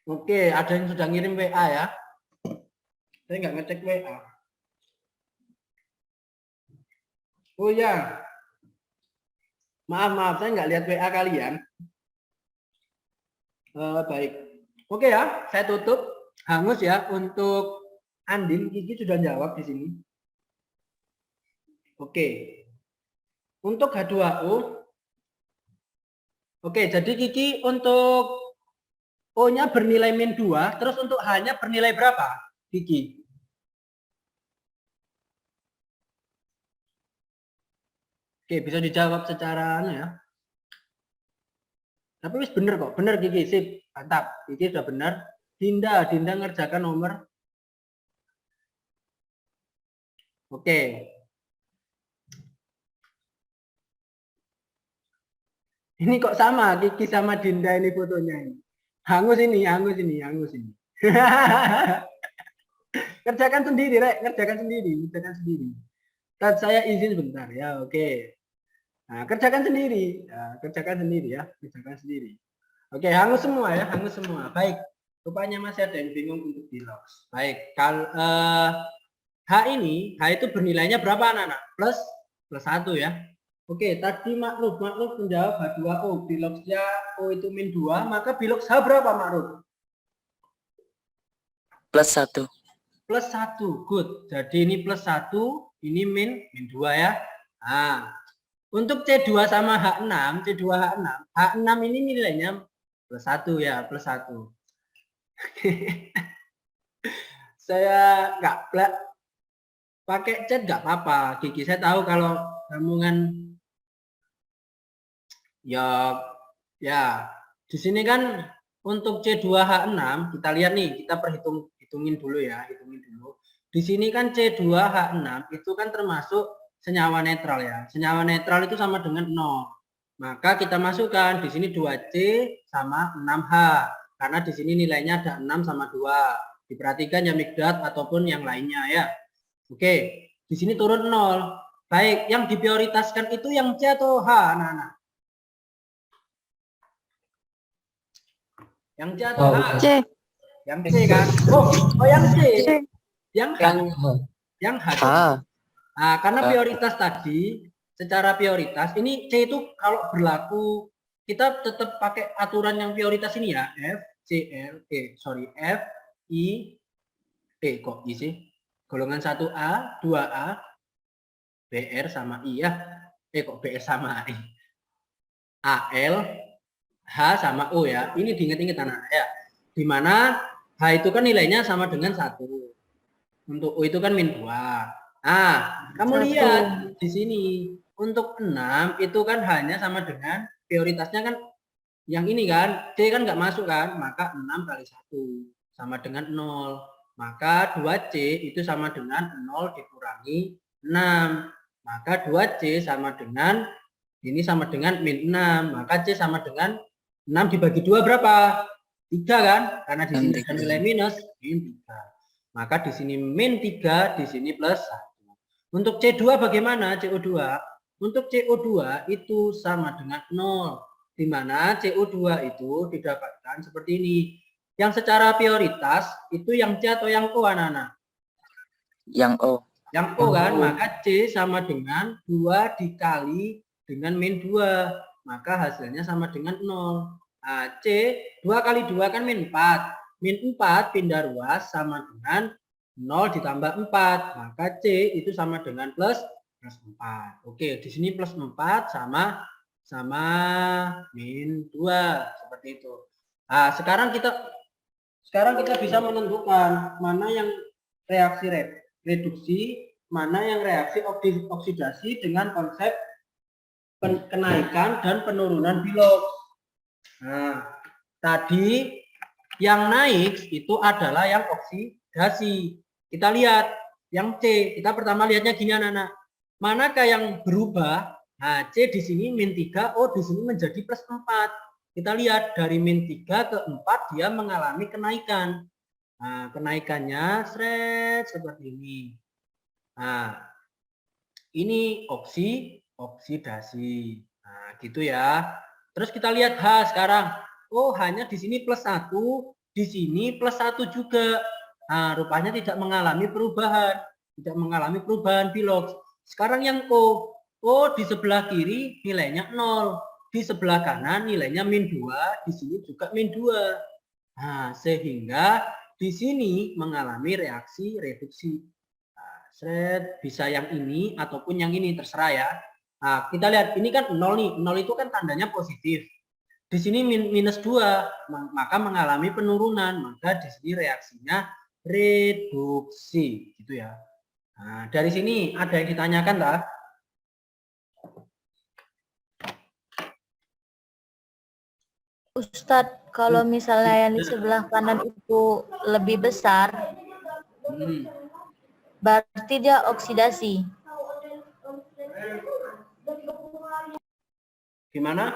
Oke, ada yang sudah ngirim WA ya. Saya nggak ngecek WA. Oh ya, maaf, saya nggak lihat WA kalian. Baik. Oke ya, saya tutup. Hangus ya untuk Andin, Kiki sudah jawab di sini. Oke. Untuk H2O. Oke, jadi Kiki untuk O-nya bernilai -2, terus untuk H-nya bernilai berapa, Kiki? Oke, bisa dijawab secara ya. Tapi wis bener kok, bener Kiki, sip, mantap. Kiki sudah benar. Dinda ngerjakan nomor. Oke. Ini kok sama Kiki sama Dinda ini fotonya ini. Hangus ini. Kerjakan sendiri, Rek, kerjakan sendiri. Dan saya izin sebentar ya, oke. Nah, kerjakan sendiri ya, Oke, hangus semua ya, Baik, rupanya masih ada yang bingung untuk di logs. Baik, kalau H itu bernilainya berapa anak-anak? Plus 1 ya. Oke, tadi Makruf menjawab H2O, bilogsnya O itu -2, maka bilogs H berapa Makruf? +1. +1, good. Jadi ini +1, ini -2 ya. Nah, untuk C2 sama H6, H6 ini nilainya +1 ya, +1. Saya nggak pakai chat nggak apa-apa, Kiki. Saya tahu kalau sambungan ya di sini kan untuk C2H6 kita lihat nih, kita hitungin dulu ya, Di sini kan C2H6 itu kan termasuk senyawa netral ya. Senyawa netral itu sama dengan 0. Maka kita masukkan di sini 2C sama 6H. Karena di sini nilainya ada 6 sama 2. Diperhatikan ya Mikdad ataupun yang lainnya ya. Oke, di sini turun 0. Baik, yang diprioritaskan itu yang C atau H, anak-anak? Yang C atau H? C. Yang C kan? Oh yang C. Yang H. Nah, karena prioritas tadi, secara prioritas, ini C itu kalau berlaku, kita tetap pakai aturan yang prioritas ini ya, F, I, kok I sih? Golongan 1A, 2A, BR sama I ya. Kok BR sama I? AL, H sama O ya. Ini diingat-ingat anak ya. Dimana H itu kan nilainya sama dengan 1. Untuk O itu kan -2. Nah, kamu lihat di sini untuk 6 itu kan hanya sama dengan prioritasnya kan yang ini kan, C kan nggak masuk kan, maka 6 kali 1 sama dengan 0. Maka 2C itu sama dengan 0 dikurangi 6. Maka 2C sama dengan ini sama dengan -6. Maka C sama dengan 6 dibagi 2 berapa? 3 kan? Karena di sini ada nilai minus, -3. Maka di sini -3, di sini +1. Untuk C2 bagaimana? CO2. Untuk CO2 itu sama dengan 0. Di mana CO2 itu didapatkan seperti ini. Yang secara prioritas itu yang C atau yang O anak-anak? Yang O. Yang O kan? Maka C sama dengan 2 dikali dengan -2. Maka hasilnya sama dengan 0. Nah, C 2 kali 2 kan -4. -4 pindah ruas sama dengan 0 ditambah 4. Maka C itu sama dengan plus 4. Oke, di sini +4 sama -2 seperti itu. Nah, sekarang kita bisa menentukan mana yang reaksi reduksi, mana yang reaksi oksidasi dengan konsep kenaikan dan penurunan bilogs. Nah, tadi yang naik itu adalah yang oksidasi. Kita lihat yang C. Kita pertama lihatnya gini anak-anak. Manakah yang berubah? Nah, C di sini -3, O di sini menjadi +4. Kita lihat dari -3 ke 4 dia mengalami kenaikan. Nah, kenaikannya seperti ini. Nah, ini oksidasi. Nah, gitu ya. Terus kita lihat H sekarang. Oh, hanya di sini +1, di sini +1 juga. Nah, rupanya tidak mengalami perubahan. Tidak mengalami perubahan Philox. Sekarang yang O. O di sebelah kiri nilainya 0. Di sebelah kanan nilainya -2. Di sini juga -2. Nah, sehingga di sini mengalami reaksi reduksi. Bisa yang ini ataupun yang ini, terserah ya. Nah, kita lihat ini kan 0 nih. 0 itu kan tandanya positif. Di sini -2, maka mengalami penurunan. Maka di sini reaksinya reduksi, gitu ya. Nah, dari sini ada yang ditanyakan tak? Ustadz, kalau misalnya yang di sebelah kanan itu lebih besar, berarti dia oksidasi. Gimana?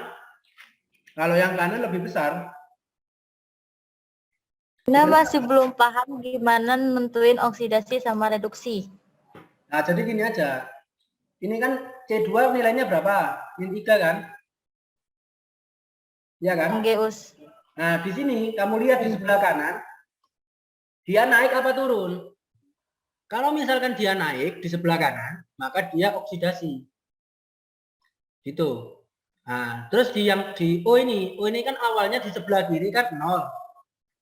Kalau yang kanan lebih besar? Nah, masih belum paham gimana nentuin oksidasi sama reduksi. Nah, jadi gini aja. Ini kan C2 nilainya berapa? -3 kan? Iya kan? Geus. Nah, di sini kamu lihat di sebelah kanan, dia naik apa turun? Kalau misalkan dia naik di sebelah kanan, maka dia oksidasi. Gitu. Nah, terus di O ini kan awalnya di sebelah kiri kan 0.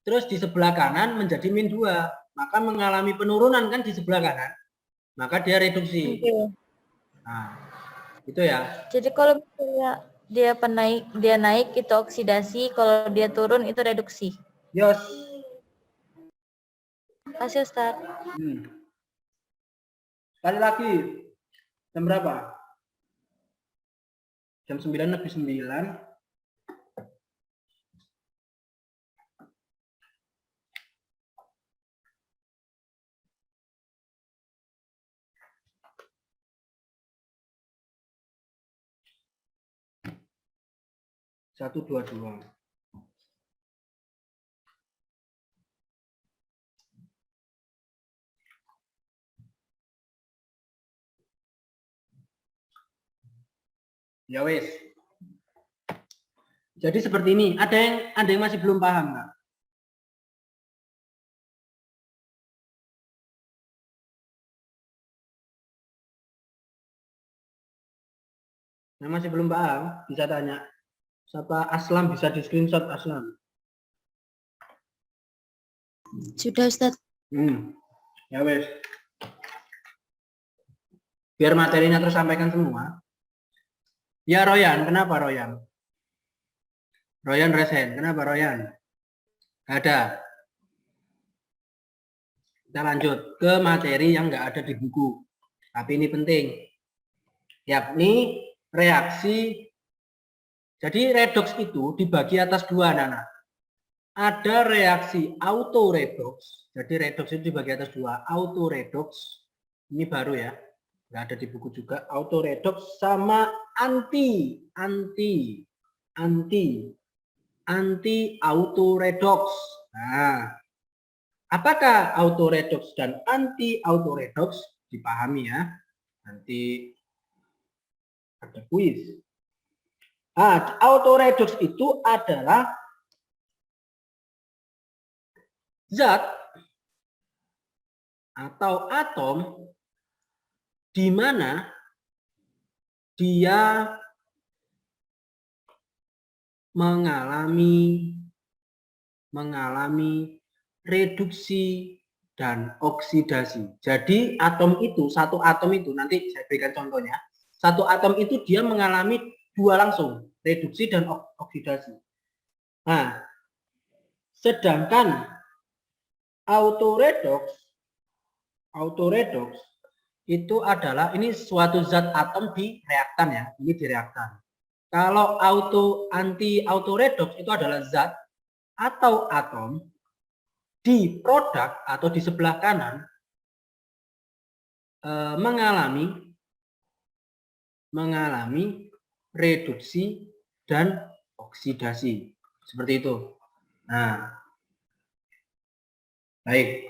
Terus di sebelah kanan menjadi -2, maka mengalami penurunan kan di sebelah kanan. Maka dia reduksi. Nah, itu ya. Jadi kalau misalnya dia naik itu oksidasi, kalau dia turun itu reduksi. Yos. Kasih Ustaz. Sekali lagi. Jam berapa? Jam 9 lebih 9. Satu, dua. Ya wes. Jadi seperti ini. Ada yang masih belum paham nggak? Yang masih belum paham bisa tanya. Siapa Aslam bisa di screenshot Aslam. Sudah Ustaz. Ya wes. Biar materinya tersampaikan semua. Ya Royan, kenapa Royan? Royan resen, kenapa Royan? Ada. Kita lanjut ke materi yang nggak ada di buku. Tapi ini penting. Yakni reaksi. Jadi redoks itu dibagi atas dua, anak-anak. Ada reaksi autoredoks. Jadi redoks itu dibagi atas dua. Autoredoks. Ini baru ya. Nggak ada di buku juga. Autoredoks sama anti autoredoks. Nah, apakah autoredoks dan anti autoredoks? Dipahami ya. Nanti ada kuis. Nah, autoredoks itu adalah zat atau atom di mana dia mengalami reduksi dan oksidasi. Jadi atom itu, satu atom itu, nanti saya berikan contohnya. Satu atom itu dia mengalami dua langsung, reduksi dan oksidasi. Nah, sedangkan autoredoks itu adalah ini suatu zat atom di reaktan ya, ini di reaktan. Kalau anti autoredoks itu adalah zat atau atom di produk atau di sebelah kanan mengalami mengalami reduksi dan oksidasi. Seperti itu. Nah, baik.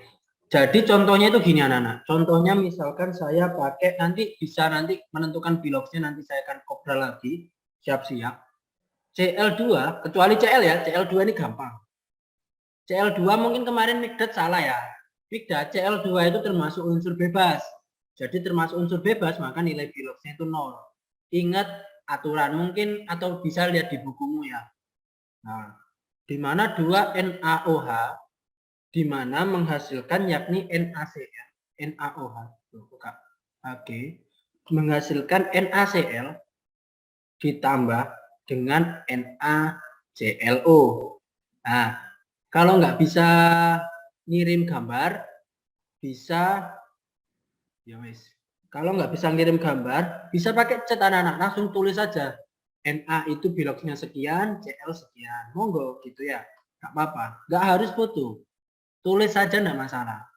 Jadi contohnya itu gini anak-anak. Contohnya misalkan saya pakai nanti bisa nanti menentukan biloxnya nanti saya akan obrol lagi. Siap-siap. Cl2 kecuali Cl ya. Cl2 ini gampang. Cl2 mungkin kemarin Mikdad salah ya. Mikdad Cl2 itu termasuk unsur bebas. Jadi termasuk unsur bebas maka nilai biloxnya itu 0. Ingat aturan mungkin atau bisa lihat di bukumu ya. Nah, di mana 2 NaOH di mana menghasilkan yakni NaCl, NaOH, Oke, menghasilkan NaCl ditambah dengan NaClO. Nah, kalau nggak bisa ngirim gambar, bisa ya wes. Kalau nggak bisa ngirim gambar, bisa pakai cat anak-anak, langsung tulis saja. Na itu biloxnya sekian, Cl sekian, monggo gitu ya, nggak apa-apa, nggak harus foto. Tulis saja enggak masalah.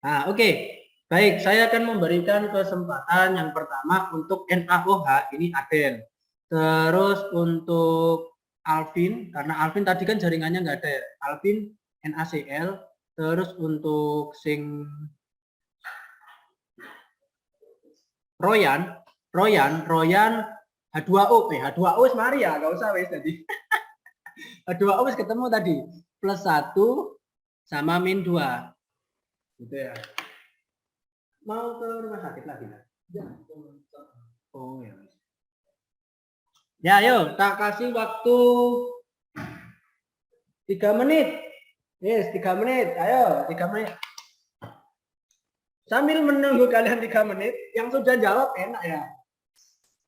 Nah, oke. Baik, saya akan memberikan kesempatan yang pertama untuk NaOH, ini Adel. Terus untuk Alvin, karena Alvin tadi kan jaringannya nggak ada ya. Alvin NaCl, terus untuk sing Royan H2O, H2O mari ya, nggak usah wes tadi. H2O wes ketemu tadi, +1 sama -2 gitu ya. Mau ke rumah sakit lagi kan? Oh ya. Ya ayo tak kasih waktu 3 menit. Yes 3 menit, ayo 3 menit. Sambil menunggu kalian 3 menit, yang sudah jawab enak ya,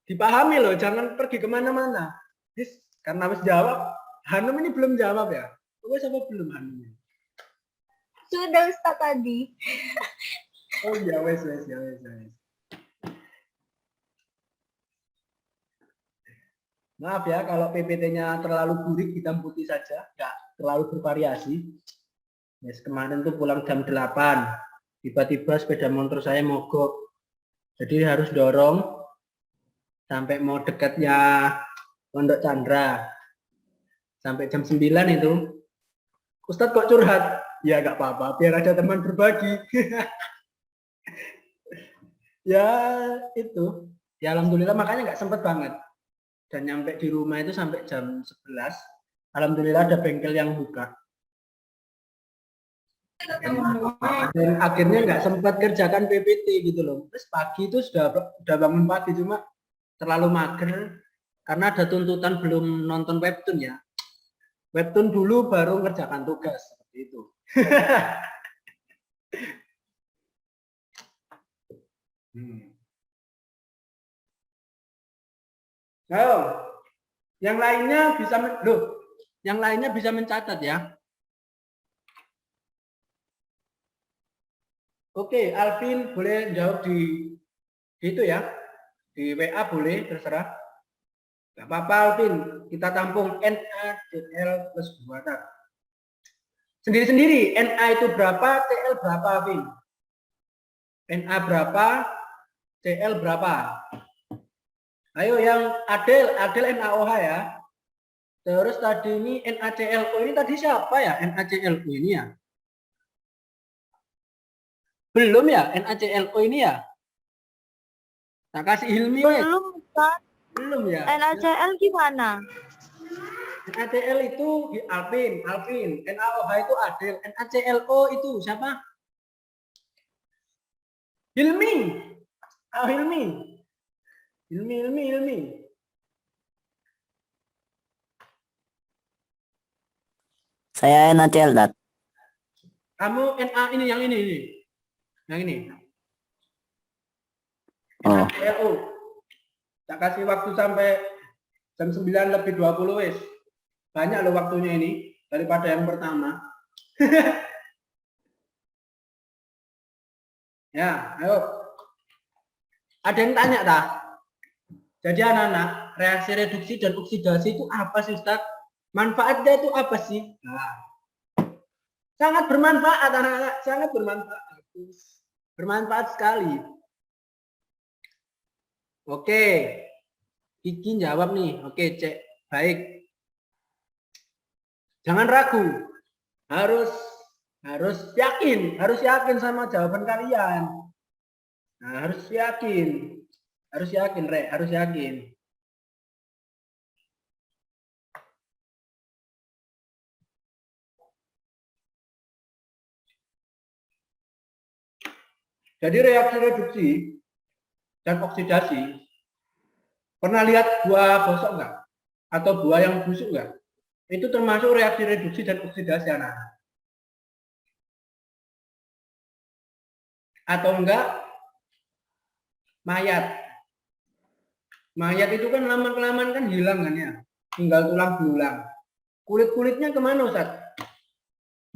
dipahami loh, jangan pergi kemana-mana. Karena harus jawab, Hanum ini belum jawab ya. Wes apa belum Hanum ini? Sudah Ustaz tadi. Oh ya wes. Maaf ya kalau PPT-nya terlalu burik, hitam putih saja, nggak terlalu bervariasi. Yes, kemarin tuh pulang jam 8, tiba-tiba sepeda motor saya mogok, jadi harus dorong sampai mau dekatnya Pondok Chandra, sampai jam 9 itu. Ustadz kok curhat? Ya nggak apa-apa, biar ada teman berbagi. Ya itu, ya alhamdulillah makanya nggak sempet banget. Dan nyampe di rumah itu sampai jam 11. Alhamdulillah ada bengkel yang buka. Dan akhirnya nggak sempat kerjakan PPT gitu loh. Terus pagi itu sudah bangun pagi, cuma terlalu mager karena ada tuntutan belum nonton webtoon ya. Webtoon dulu baru ngerjakan tugas seperti itu. Ayo, yang lainnya bisa mencatat ya. Oke, Alvin boleh jawab di itu ya, di WA boleh, terserah. Gak apa-apa Alvin, kita tampung NaCl plus 2 tak. Sendiri-sendiri, Na itu berapa, Cl berapa Alvin? Na berapa, Cl berapa? Ayo yang Adel NaOH ya. Terus tadi ini NaClO ini tadi siapa ya? NaClO ini ya? Belum ya NaClO ini ya? Tak kasih Hilmi wes. Belum Ustaz. Belum ya? NaCl gimana? NaCl itu di Alvin. NaOH itu Adel. NaClO itu siapa? Hilmi. Oh, Hilmi. Saya NaCl, Dat. Kamu Na ini yang ini. Yang ini. Oh. NaClO. Tak kasih waktu sampai jam 9 lebih 20 wes. Banyak loh waktunya ini daripada yang pertama. Ya, ayo. Ada yang tanya tak? Jadi anak-anak, reaksi reduksi dan oksidasi itu apa sih Ustaz? Manfaatnya itu apa sih? Nah, sangat bermanfaat anak-anak, sangat bermanfaat. Bermanfaat sekali. Oke. Kiki jawab nih. Oke, cek. Baik. Jangan ragu. Harus yakin sama jawaban kalian. Nah, harus yakin. Harus yakin, Rek. Harus yakin. Jadi reaksi reduksi dan oksidasi, pernah lihat buah bosok enggak? Atau buah yang busuk enggak? Itu termasuk reaksi reduksi dan oksidasi, anak. Atau enggak mayat. Mayat itu kan lama-kelamaan kan hilang kan ya. Tinggal tulang belulang. Kulit-kulitnya kemana, Ustaz?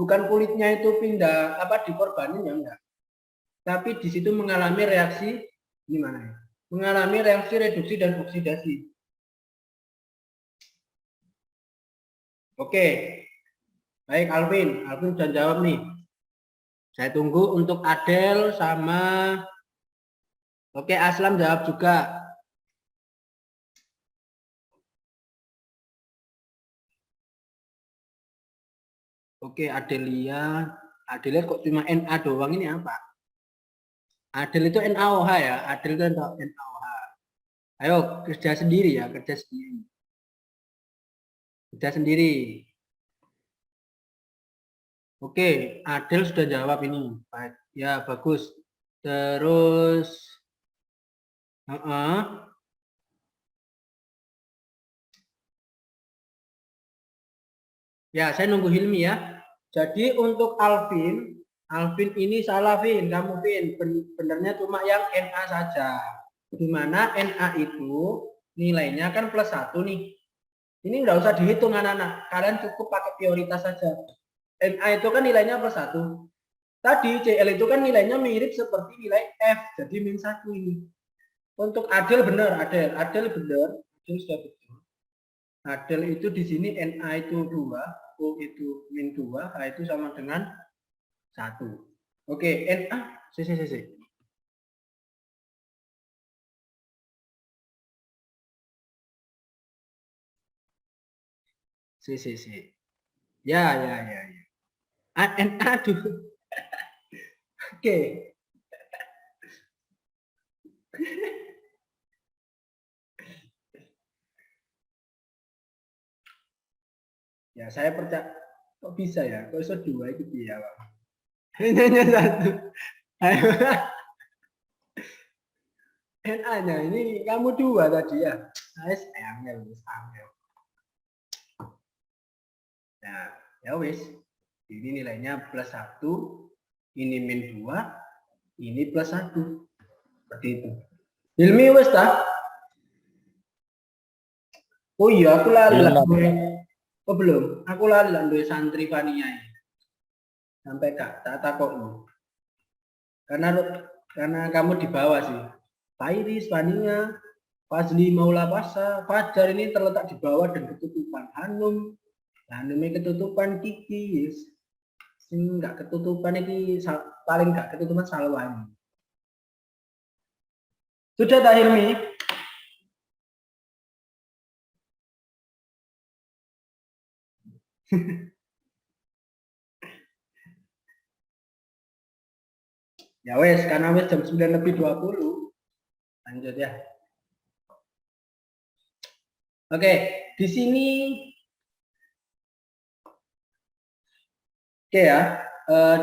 Bukan kulitnya itu pindah dikorbanin ya enggak. Tapi di situ mengalami reaksi gimana ya? Mengalami reaksi reduksi dan oksidasi. Oke. Baik, Alvin sudah jawab nih. Saya tunggu untuk Adel sama oke, Aslam jawab juga. Oke, Adelia kok cuma NA doang, ini apa? Adel itu NaOH ya, Adel itu NaOH. Ayo kerja sendiri ya, kerja sendiri. Oke, Adel sudah jawab ini. Baik, ya bagus. Terus, ya saya nunggu Hilmi ya. Jadi untuk Alvin ini salah, Vin. Kamu, Vin, benernya cuma yang Na saja. Dimana Na itu nilainya kan +1 nih. Ini nggak usah dihitung anak-anak. Kalian cukup pakai prioritas saja. Na itu kan nilainya +1. Tadi Cl itu kan nilainya mirip seperti nilai F. Jadi -1 ini. Untuk Adel benar, Adel benar. Adel sudah betul. Adel itu di sini Na itu 2, O itu -2, H itu sama dengan 1. Oke, Na, Ya. Na dulu. Oke. Ya, saya percaya kok bisa ya? Kok bisa 2 itu ya, Pak? Hanya 1. Ayo. Na-nya ini kamu 2 tadi ya. Angel. Nah, ya wis. Ini nilainya +1, ini -2, ini +1. Seperti itu. Hilmi wis ta? Oh iya, aku lali lah. Oh belum, aku lali lah duwe santri Fania ini. Sampai tak takokno. Karena kamu di bawah sih. Pairis, Fania, Fazli, Maula Pasha, Fajar ini terletak di bawah dan ketutupan. Hanumnya ketutupan, Kiki, yes. Enggak ketutupan ini paling enggak ketutupan Salwa. Sudah tak, Hilmi? Ya wes, karena wes jam 9:20. Lanjut ya. Oke, di sini oke ya.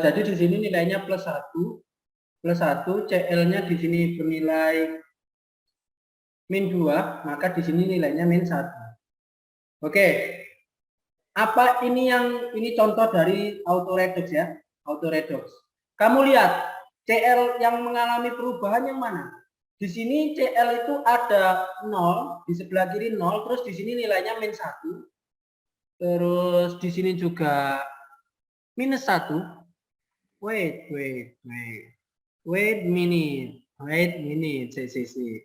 Jadi di sini nilainya +1. Cl-nya di sini bernilai -2, maka di sini nilainya -1. Oke. Apa ini contoh dari autoredox ya? Autoredox. Kamu lihat Cl yang mengalami perubahan yang mana? Di sini Cl itu ada 0, di sebelah kiri 0, terus di sini nilainya -1. Terus di sini juga -1. Wait minute.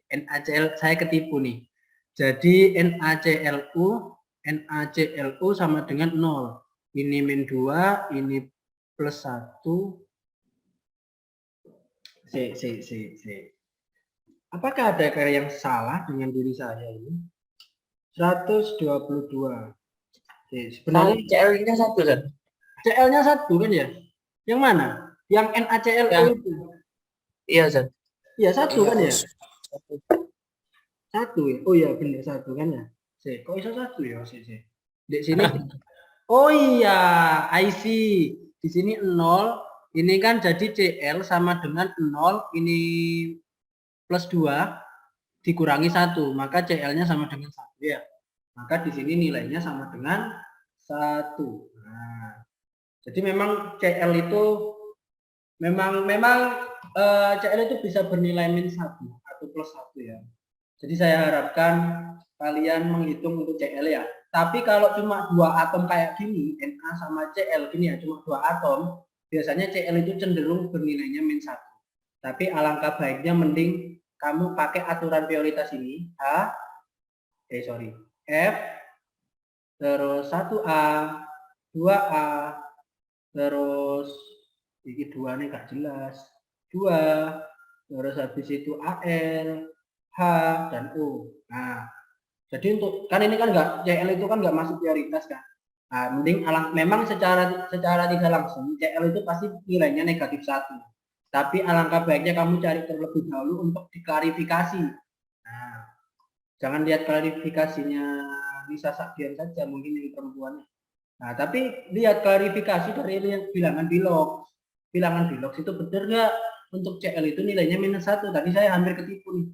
NaCl saya ketipu nih. Jadi NaClU sama dengan 0. Ini -2, ini +1. Apakah ada yang salah dengan diri saya ini? 122. Oke, sebenarnya CL-nya 1, Zat. CL-nya 1 kan ya? Yang mana? Yang NaCl Ya. itu. Iya, Zat. Iya, 1 kan ya? 1 ya? Oh iya, benar 1 kan ya? Kok bisa 1 ya? Di sini. Oh iya, I see. Di sini 0. Ini kan jadi Cl sama dengan 0. Ini plus 2 dikurangi 1. Maka Cl-nya sama dengan 1 ya. Maka di sini nilainya sama dengan 1. Nah, jadi memang CL itu memang CL itu bisa bernilai -1 atau +1 ya. Jadi saya harapkan kalian menghitung untuk CL ya. Tapi kalau cuma 2 atom kayak gini, Na sama Cl gini ya, cuma 2 atom, biasanya Cl itu cenderung bernilainya -1. Tapi alangkah baiknya mending kamu pakai aturan prioritas ini, F, terus 1A, 2A, terus ini 2 nih gak jelas, 2, terus habis itu AL, H, dan O. Nah, jadi untuk kan ini kan enggak, CL itu kan enggak masuk prioritas kan. Nah, mending memang secara tidak langsung CL itu pasti nilainya -1. Tapi alangkah baiknya kamu cari terlebih dahulu untuk diklarifikasi. Nah, jangan lihat klarifikasinya Lisa Sakdian saja, mungkin yang perempuannya. Nah, tapi lihat klarifikasi dari bilangan Bilox. Bilangan Bilox itu benar nggak untuk CL itu nilainya -1. Tadi saya hampir ketipu nih.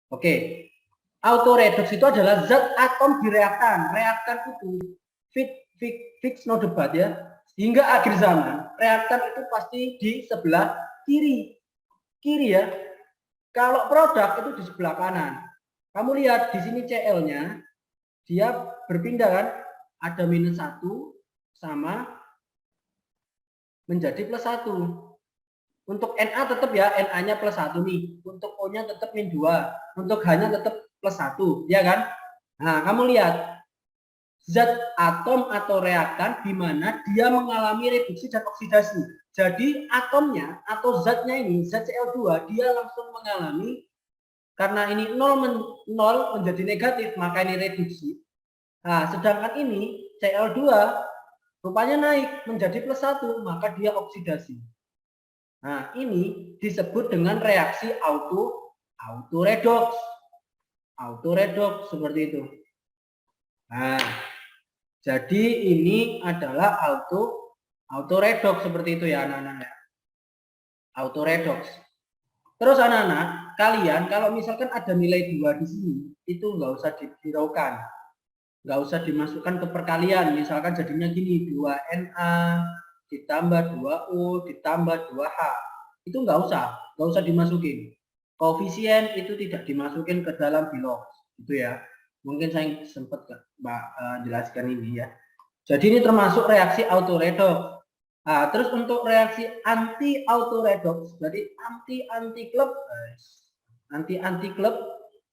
Oke. Autoredox itu adalah zat atom di reaktan. Reaktan itu fix no debat ya. Hingga akhir zaman, reaktan itu pasti di sebelah kiri ya. Kalau produk itu di sebelah kanan. Kamu lihat di sini CL-nya dia berpindah kan, ada -1 sama menjadi +1. Untuk Na tetap ya, Na-nya +1 nih. Untuk O-nya tetap -2. Untuk H-nya tetap +1, ya kan? Nah, kamu lihat zat atom atau reaktan di mana dia mengalami reduksi dan oksidasi. Jadi atomnya atau zatnya ini, zat Cl2, dia langsung mengalami, karena ini 0 menjadi negatif, maka ini reduksi. Nah, sedangkan ini Cl2 rupanya naik menjadi +1, maka dia oksidasi. Nah, ini disebut dengan reaksi autoredox. Autoredox seperti itu. Nah, jadi ini adalah autoredox seperti itu ya anak-anak ya. Autoredox. Terus anak-anak, kalian kalau misalkan ada nilai 2 di sini, itu nggak usah dihiraukan. Nggak usah dimasukkan ke perkalian. Misalkan jadinya gini, 2Na ditambah 2O ditambah 2H. Itu nggak usah dimasukin. Koefisien itu tidak dimasukin ke dalam Bilox. Gitu ya. Mungkin saya sempat jelaskan ini ya. Jadi ini termasuk reaksi autoredox. Nah, terus untuk reaksi anti autoredox, jadi anti klub, anti klub.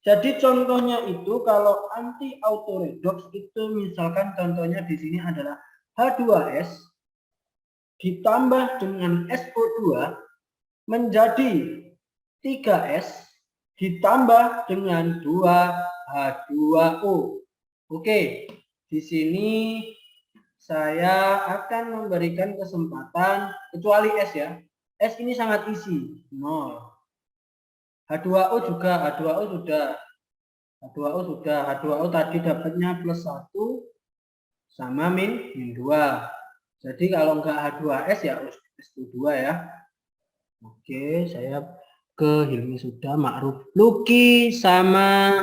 Jadi contohnya itu kalau anti autoredox itu misalkan contohnya di sini adalah H2S ditambah dengan SO2 menjadi 3S ditambah dengan 2H2O. Oke, di sini saya akan memberikan kesempatan, kecuali S ya. S ini sangat isi, 0. H2O juga, H2O sudah. H2O tadi dapatnya +1 sama -2. Jadi kalau enggak H2S ya S2 ya. Oke, saya ke Hilmi sudah, Ma'ruf. Lucky sama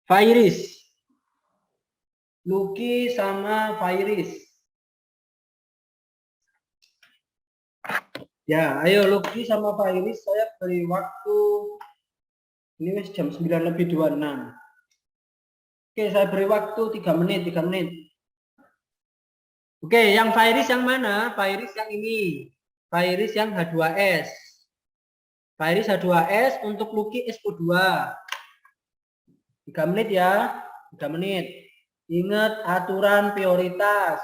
Fairis. Lucky sama Fairis. Ya, ayo Lucky sama Fairis, saya beri waktu. Ini jam 9:26. Oke, saya beri waktu 3 menit. Oke, yang Fairis yang mana? Fairis yang ini. Fairis yang H2S. Fairis H2S, untuk Lucky SO2. 3 menit ya. 3 menit. Ingat aturan prioritas.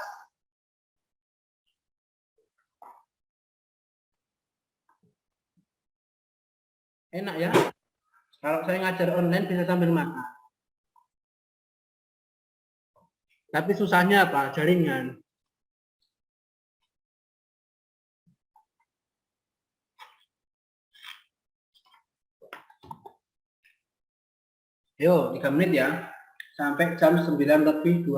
Enak ya. Kalau saya ngajar online bisa sambil makan. Tapi susahnya apa? Jaringan. Yo, 3 menit ya. Sampai jam 9:29.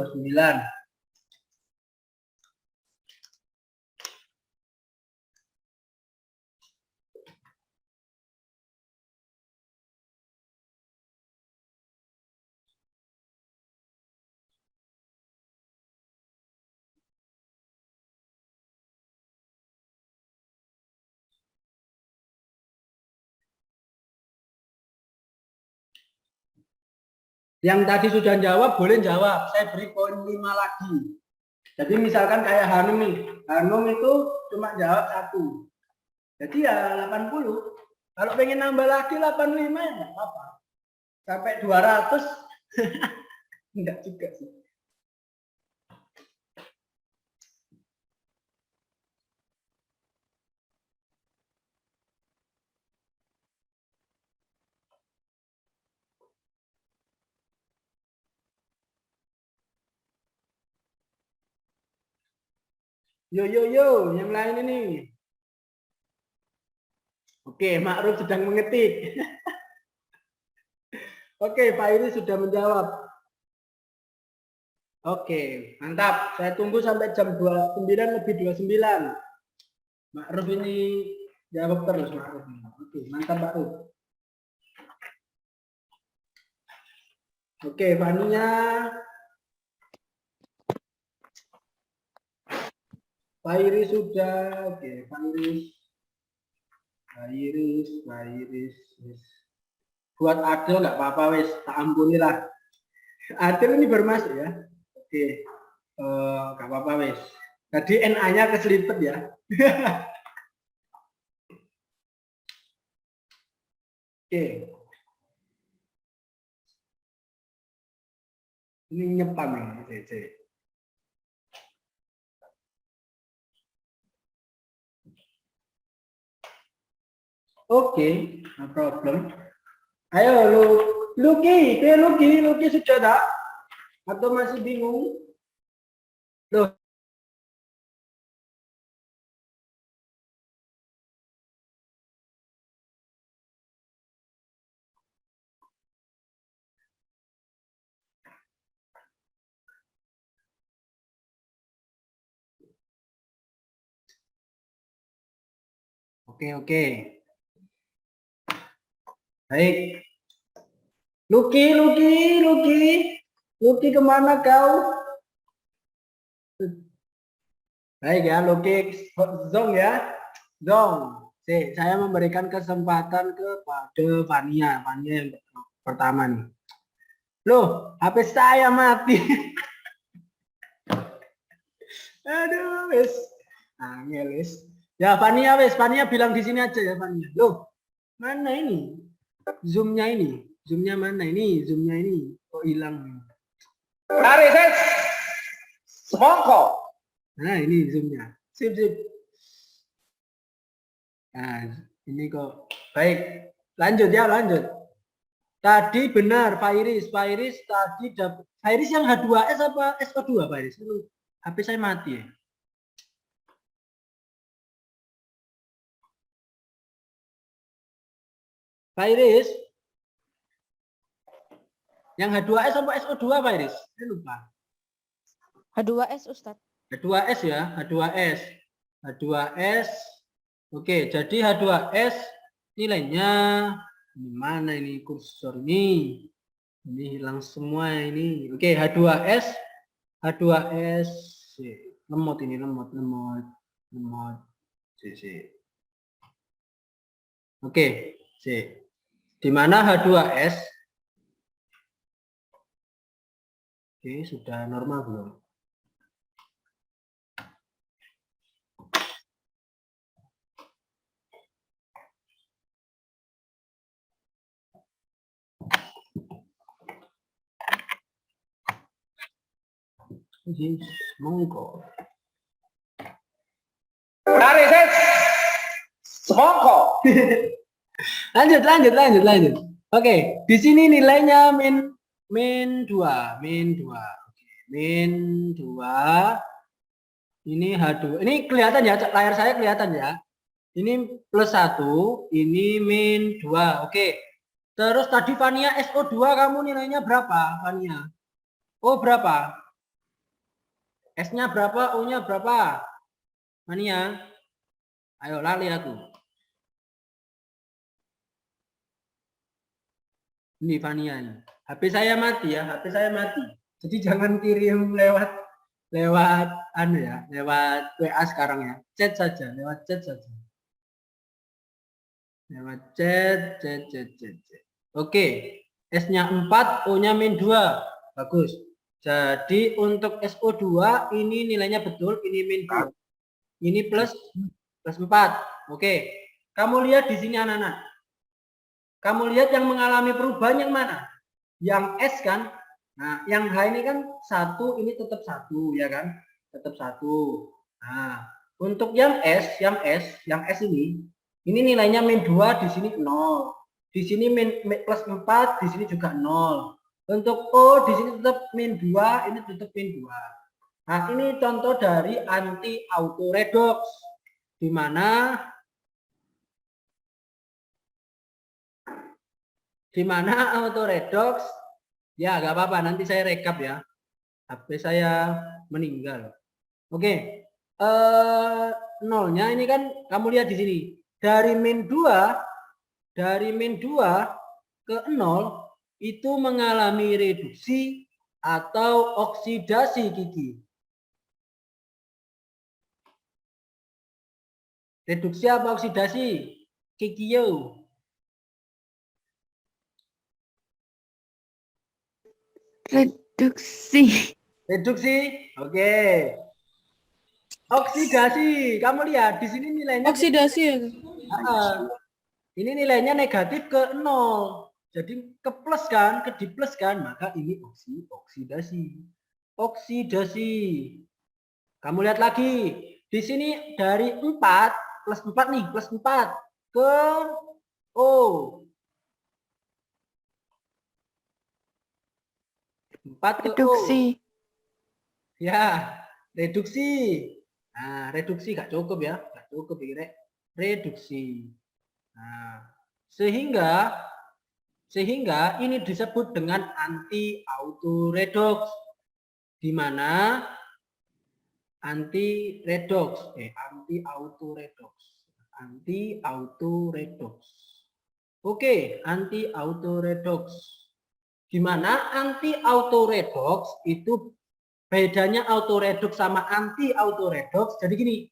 Yang tadi sudah jawab, boleh jawab. Saya beri poin 5 lagi. Jadi misalkan kayak Hanum nih. Hanum itu cuma jawab 1. Jadi ya 80. Kalau pengen nambah lagi 85 ya nggak apa-apa. Sampai 200. Enggak juga sih. Yo, yang lain ini. Oke, Ma'ruf sedang mengetik. Oke, Pak Iris sudah menjawab. Oke, mantap. Saya tunggu sampai jam 29:29. Ma'ruf ini jawab terus, Ma'ruf. Oke, mantap Ma'ruf. Oke, Fania. Pak Iris sudah. Oke, Pak Iris. Buat Adel nggak apa-apa wes, tak ampuni lah. Adel ini bermasuk ya. Oke, nggak apa-apa wes. Tadi NA-nya keselipet ya. Oke. Ini nyepam ya, CC. Oke, no problem. Ayo Lucky sudah tak? Atau masih bingung? Loh. Oke. Baik. Lucky kemana kau? Baik ya, Lucky Zong ya. Zong. Saya memberikan kesempatan kepada Fania yang pertama nih. Loh, HP saya mati. Aduh, wes. Angel wes. Ya, Fania bilang di sini aja ya, Fania. Loh, mana ini? Zoom-nya mana ini? Zoom-nya ini kok hilang? Tarik saya. Semongko. Nah, ini zoom-nya. Sip. Nah, ini kok. Baik. Lanjut. Tadi benar Pak Iris tadi dapat. Pak Iris yang H2S apa SO2 Pak Iris? HP saya mati ya. Pak Iris, yang H2S apa SO2 Pak Iris? Saya lupa. H2S Ustadz. H2S ya, H2S. Oke, jadi H2S nilainya di mana ini kursor ini? Ini hilang semua ini. Oke, H2S lemot. Oke, di mana H2S? Oke, sudah normal belum? Monggo. Tarik saya. Semongko. Lanjut. Oke, di sini nilainya min 2. Oke, min 2. Ini H2. Ini kelihatan ya, layar saya kelihatan ya. Ini plus 1, ini min 2. Oke. Terus tadi Fania SO2 kamu nilainya berapa, Fania? O berapa? S-nya berapa, O-nya berapa? Fania? Ayo lali aku. Ini Fania ini. HP saya mati ya, HP saya mati. Jadi jangan kirim lewat anu ya, lewat WA sekarang ya. Chat saja, lewat chat saja. Lewat chat. Oke. S-nya 4, O-nya min 2. Bagus. Jadi untuk SO2 ini nilainya betul, ini min 2. Ini plus 4. Oke. Kamu lihat di sini anak-anak. Kamu lihat yang mengalami perubahan yang mana? Yang S kan? Nah, yang H ini kan 1, ini tetap 1 ya kan? Tetap 1. Nah, untuk yang S ini nilainya min 2, di sini 0. Di sini min plus 4, di sini juga 0. Untuk O di sini tetap min 2, ini tetap min 2. Nah, ini contoh dari anti auto redox di mana auto redox ya nggak apa-apa, nanti saya rekap ya. HP saya meninggal. Oke. Nolnya ini kan kamu lihat di sini. Dari min 2 ke 0 itu mengalami reduksi atau oksidasi, Kiki. Reduksi apa oksidasi? Kiki yo. Reduksi. Oke. Oksidasi. Kamu lihat di sini nilainya Oksidasi ya. ini nilainya negatif ke 0. Jadi ke plus kan, ke di plus kan, maka ini oksidasi. Kamu lihat lagi. Di sini dari 4 plus 4 nih, plus 4 ke O. 4 ke reduksi. O. Ya, reduksi. Nah, reduksi gak cukup ya. Gak cukup ini. Reduksi. Nah, sehingga ini disebut dengan anti auto redox. Di mana anti auto redox. Oke, anti auto redox. Di mana anti auto redox itu bedanya auto redox sama anti auto redox. Jadi gini,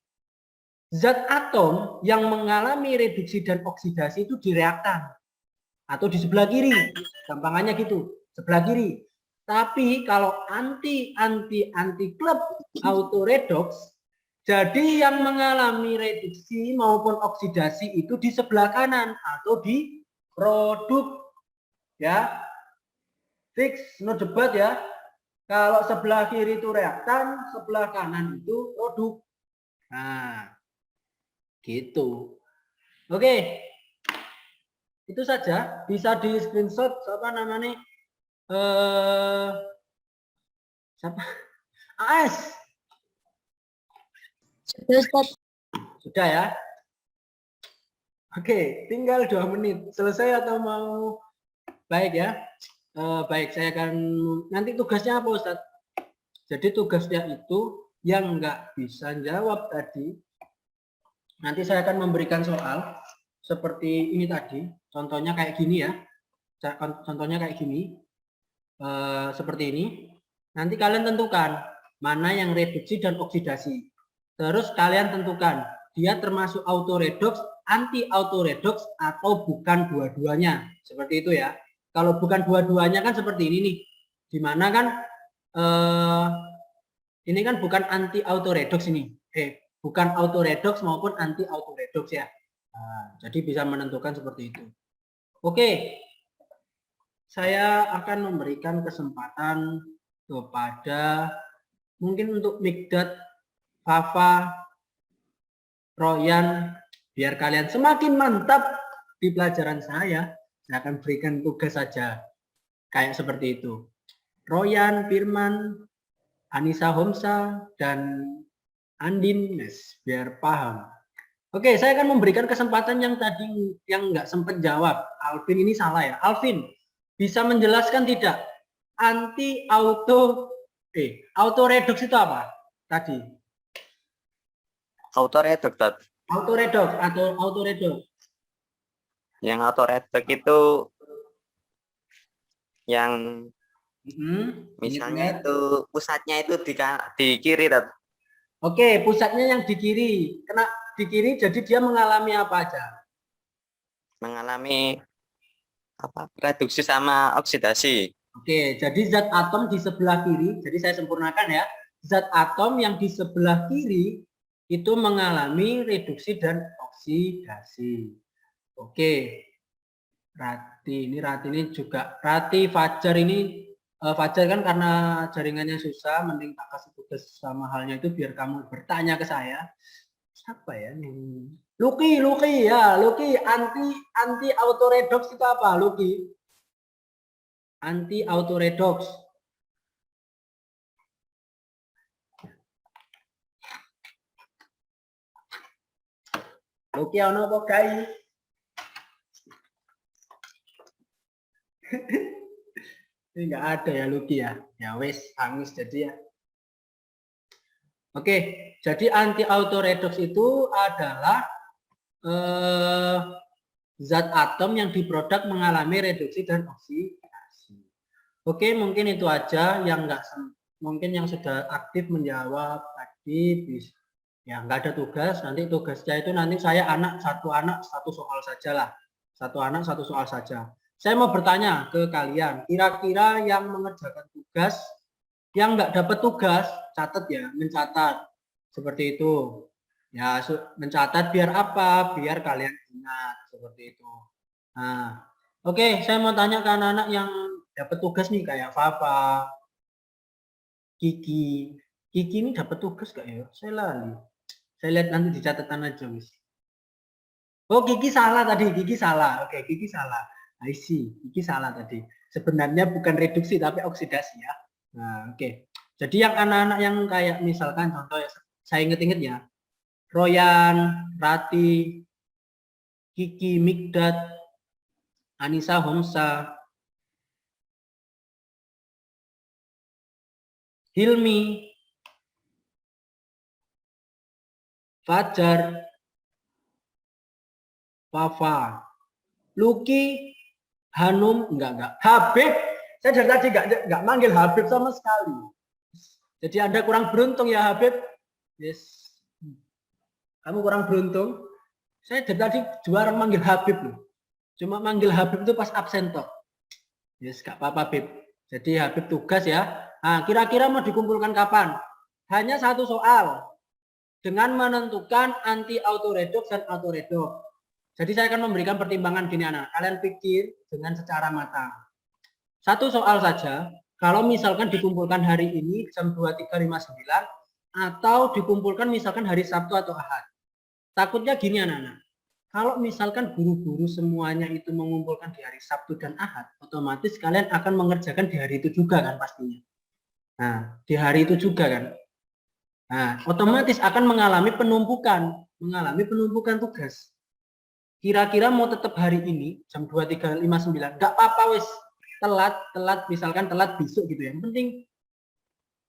zat atom yang mengalami reduksi dan oksidasi itu di reaktan atau di sebelah kiri, gampangannya gitu, sebelah kiri. Tapi kalau anti klub auto redox, jadi yang mengalami reduksi maupun oksidasi itu di sebelah kanan atau di produk, ya. Fix, no debat ya. Kalau sebelah kiri itu reaktan, sebelah kanan itu produk. Nah, gitu. Oke. Itu saja, bisa di screenshot siapa namanya? Siapa? AS. Sudah ya. Oke, tinggal 2 menit. Selesai atau mau? Baik ya. Baik, saya akan nanti tugasnya apa Ustadz? Jadi tugasnya itu yang nggak bisa jawab tadi, nanti saya akan memberikan soal seperti ini tadi. Contohnya kayak gini ya. Contohnya kayak gini. Seperti ini. Nanti kalian tentukan mana yang reduksi dan oksidasi. Terus kalian tentukan dia termasuk auto redox, anti auto redox atau bukan dua-duanya. Seperti itu ya. Kalau bukan dua-duanya kan seperti ini nih. Dimana kan ini kan bukan anti auto redox ini. Bukan auto redox maupun anti auto redox ya. Nah, jadi bisa menentukan seperti itu. Oke. Saya akan memberikan kesempatan kepada mungkin untuk Mikdad, Fafa, Royan, biar kalian semakin mantap di pelajaran saya akan berikan tugas saja kayak seperti itu. Royan, Firman, Anissa Homsa, dan Andin, yes, biar paham. Oke, saya akan memberikan kesempatan yang tadi yang nggak sempat jawab. Alvin ini salah ya. Alvin, bisa menjelaskan tidak? Auto redox itu apa? Tadi. Auto redox, Tat. Auto redox atau auto redox. Yang auto redox itu yang misalnya itu pusatnya itu di kiri, Tat. Oke, pusatnya yang di kiri. Kena di kiri, jadi dia mengalami apa aja? Mengalami apa? Reduksi sama oksidasi. Oke, jadi zat atom di sebelah kiri, jadi saya sempurnakan ya. Zat atom yang di sebelah kiri itu mengalami reduksi dan oksidasi. Oke. Rati ini juga Rati Fajar ini Fajar kan karena jaringannya susah, mending tak kasih tugas sama halnya itu biar kamu bertanya ke saya. Siapa ya? Lucky ya, Lucky anti auto redox itu apa, Lucky? Anti auto redox. Lucky ono apa guys? Ini nggak ada ya Lucky ya. Ya wes angis jadi ya. Oke, jadi anti auto redox itu adalah zat atom yang di produk mengalami reduksi dan oksidasi. Oke, mungkin itu aja yang mungkin yang sudah aktif menjawab tadi ya nggak ada tugas. Nanti tugasnya itu nanti saya satu anak satu soal saja lah. Satu anak satu soal saja. Saya mau bertanya ke kalian, kira-kira yang mengerjakan tugas, yang nggak dapat tugas, catat ya, mencatat. Seperti itu. Ya, mencatat biar apa? Biar kalian ingat. Seperti itu. Nah, oke, saya mau tanya ke anak-anak yang dapat tugas nih, kayak Fafa, Kiki. Kiki ini dapat tugas gak ya? Saya lali. Saya lihat nanti di catatan aja, Miss. Oh, Kiki salah tadi. Kiki salah. Oke, Kiki salah. I see, ini salah tadi. Sebenarnya bukan reduksi tapi oksidasi ya. Nah, oke. Jadi yang anak-anak yang kayak misalkan contoh ya, saya inget-inget ya. Royan, Rati, Kiki, Mikdad, Anissa Homsa, Hilmi, Fajar, Fafa, Lucky, Hanum, enggak. Habib, saya dari tadi enggak manggil Habib sama sekali. Jadi Anda kurang beruntung ya Habib. Yes. Kamu kurang beruntung. Saya dari tadi juara manggil Habib loh. Cuma manggil Habib itu pas absen toh. Yes, enggak apa-apa Habib. Jadi Habib tugas ya. Nah, kira-kira mau dikumpulkan kapan? Hanya satu soal. Dengan menentukan anti auto redox dan auto redox. Jadi saya akan memberikan pertimbangan gini anak, kalian pikir dengan secara matang. Satu soal saja, kalau misalkan dikumpulkan hari ini jam 23.59 atau dikumpulkan misalkan hari Sabtu atau Ahad. Takutnya gini anak-anak, kalau misalkan guru-guru semuanya itu mengumpulkan di hari Sabtu dan Ahad, otomatis kalian akan mengerjakan di hari itu juga kan pastinya. Nah, di hari itu juga kan. Nah, otomatis akan mengalami penumpukan tugas. Kira-kira mau tetap hari ini jam 23.59 enggak apa-apa wis telat misalkan telat besok gitu ya. Yang penting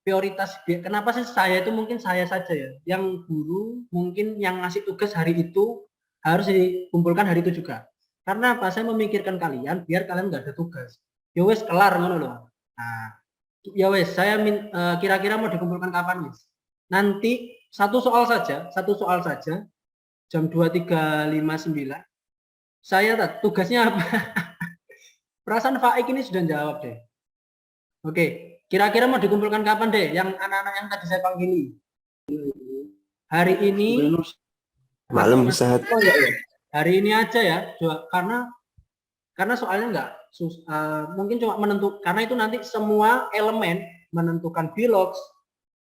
prioritas. Kenapa sih saya itu mungkin saya saja ya yang guru mungkin yang ngasih tugas hari itu harus dikumpulkan hari itu juga. Karena apa? Saya memikirkan kalian biar kalian nggak ada tugas. Ya wis kelar ngono loh. Nah, ya wis saya kira-kira mau dikumpulkan kapan wis? Nanti satu soal saja jam 23.59. Saya tugasnya apa? Perasaan Faik ini sudah jawab deh. Oke, kira-kira mau dikumpulkan kapan deh? Yang anak-anak yang tadi saya panggili. Hari ini malam bisa. Hari ini aja ya, karena soalnya enggak mungkin cuma menentukan karena itu nanti semua elemen menentukan bilox,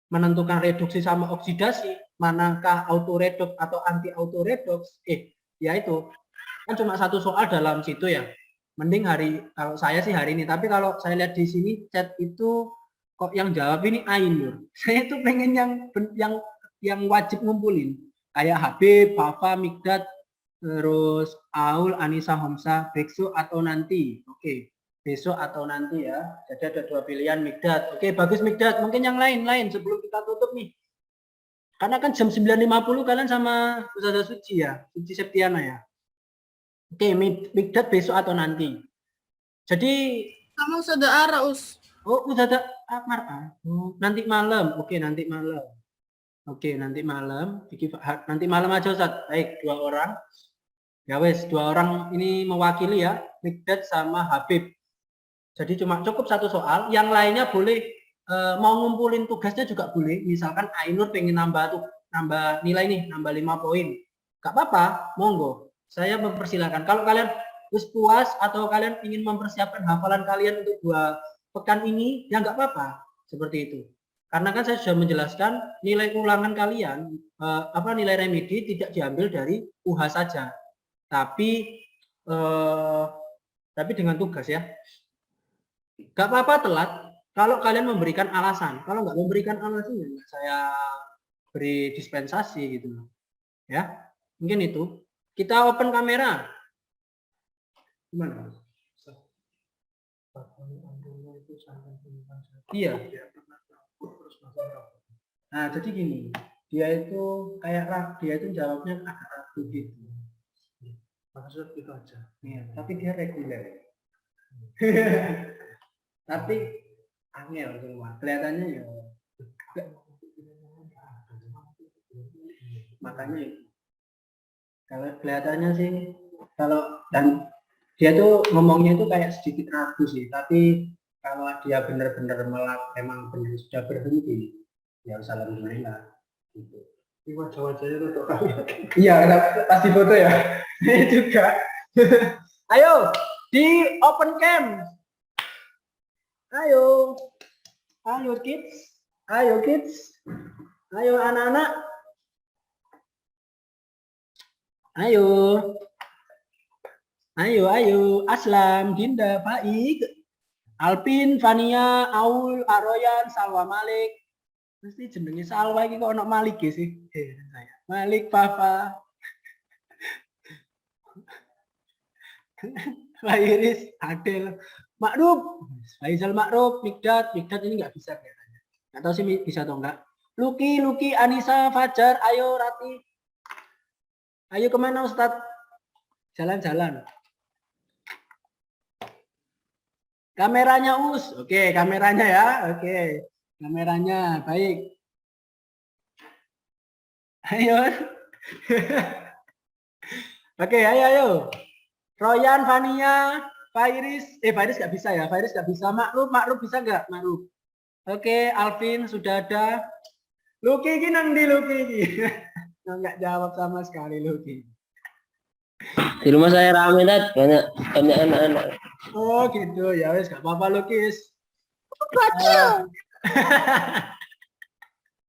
menentukan reduksi sama oksidasi, manakah auto redox atau anti auto redox, ya itu kan cuma satu soal dalam situ ya. Mending kalau saya sih hari ini, tapi kalau saya lihat di sini chat itu kok yang jawab ini Ainur. Saya tuh pengen yang wajib ngumpulin kayak Habib, Fafa, Mikdad, terus Aul, Anissa, Homsa, besok atau nanti. Oke, besok atau nanti ya. Jadi ada 2 pilihan Mikdad. Oke, bagus Mikdad. Mungkin yang lain sebelum kita tutup nih. Karena kan jam 9.50 kalian sama Ustazah Suci ya, Suci Septiana ya. Oke, Mikdad besok atau nanti. Jadi Kamu sudah arah, Us. oh Ustazah Akmar. Oh, nanti malam. Oke, nanti malam. Oke, nanti malam. Nanti malam aja Ustaz. Baik, 2 orang. Ya wes, 2 orang ini mewakili ya, Mikdad sama Habib. Jadi cuma cukup 1 soal. Yang lainnya boleh mau ngumpulin tugasnya juga boleh. Misalkan Ainur pengen nambah nilai nih, nambah 5 poin. Gak apa-apa, monggo. Saya mempersilahkan. Kalau kalian puas atau kalian ingin mempersiapkan hafalan kalian untuk 2 pekan ini, ya nggak apa-apa. Seperti itu. Karena kan saya sudah menjelaskan nilai ulangan kalian, nilai remedi tidak diambil dari UH saja. Tapi dengan tugas ya. Gak apa-apa telat kalau kalian memberikan alasan. Kalau nggak memberikan alasan ya saya beri dispensasi gitu. Ya, mungkin itu. Kita open kamera. Gimana? Iya. Nah, jadi gini. Dia itu jawabnya agak ragu gitu. Maksud itu aja. Iya, tapi dia reguler. Tapi angel semua. Kelihatannya ya. Makanya kalau kelihatannya sih dan dia tuh ngomongnya itu kayak sedikit ragu sih, tapi kalau dia benar-benar emang benar sudah berhenti, ya alhamdulillah gitu. Ini wajah-wajahnya tuh iya, pasti foto ya. Ini juga. Ayo di open cam. Ayo kids. Ayo anak-anak. Ayo, Aslam, Dinda, Faik, Alpin, Fania, Aul, Aroyan, Salwa, Malik. Mesti jenenge Salwa iki kok ono Malik ya sih. Malik, Fafa. Fairis, Adel, Makruf, Faisal Makruf, Mikdad ini nggak bisa kayaknya. Nggak tahu sih bisa atau enggak. Luki, Anissa, Fajar, ayo Rati. Ayo kemana Ustadz? Jalan-jalan. Kameranya Us. Oke, kameranya ya. Oke. Kameranya baik. Ayo. Oke, ayo. Royan, Fania, Fairis. Fairis nggak bisa ya. Fairis nggak bisa. Makruf bisa nggak? Makruf. Oke, Alvin sudah ada. Luki ini nang di Luki. Nggak jawab sama sekali Luki. Di rumah saya rame banyak anak-anak. Oh gitu ya wes nggak apa-apa Lukis.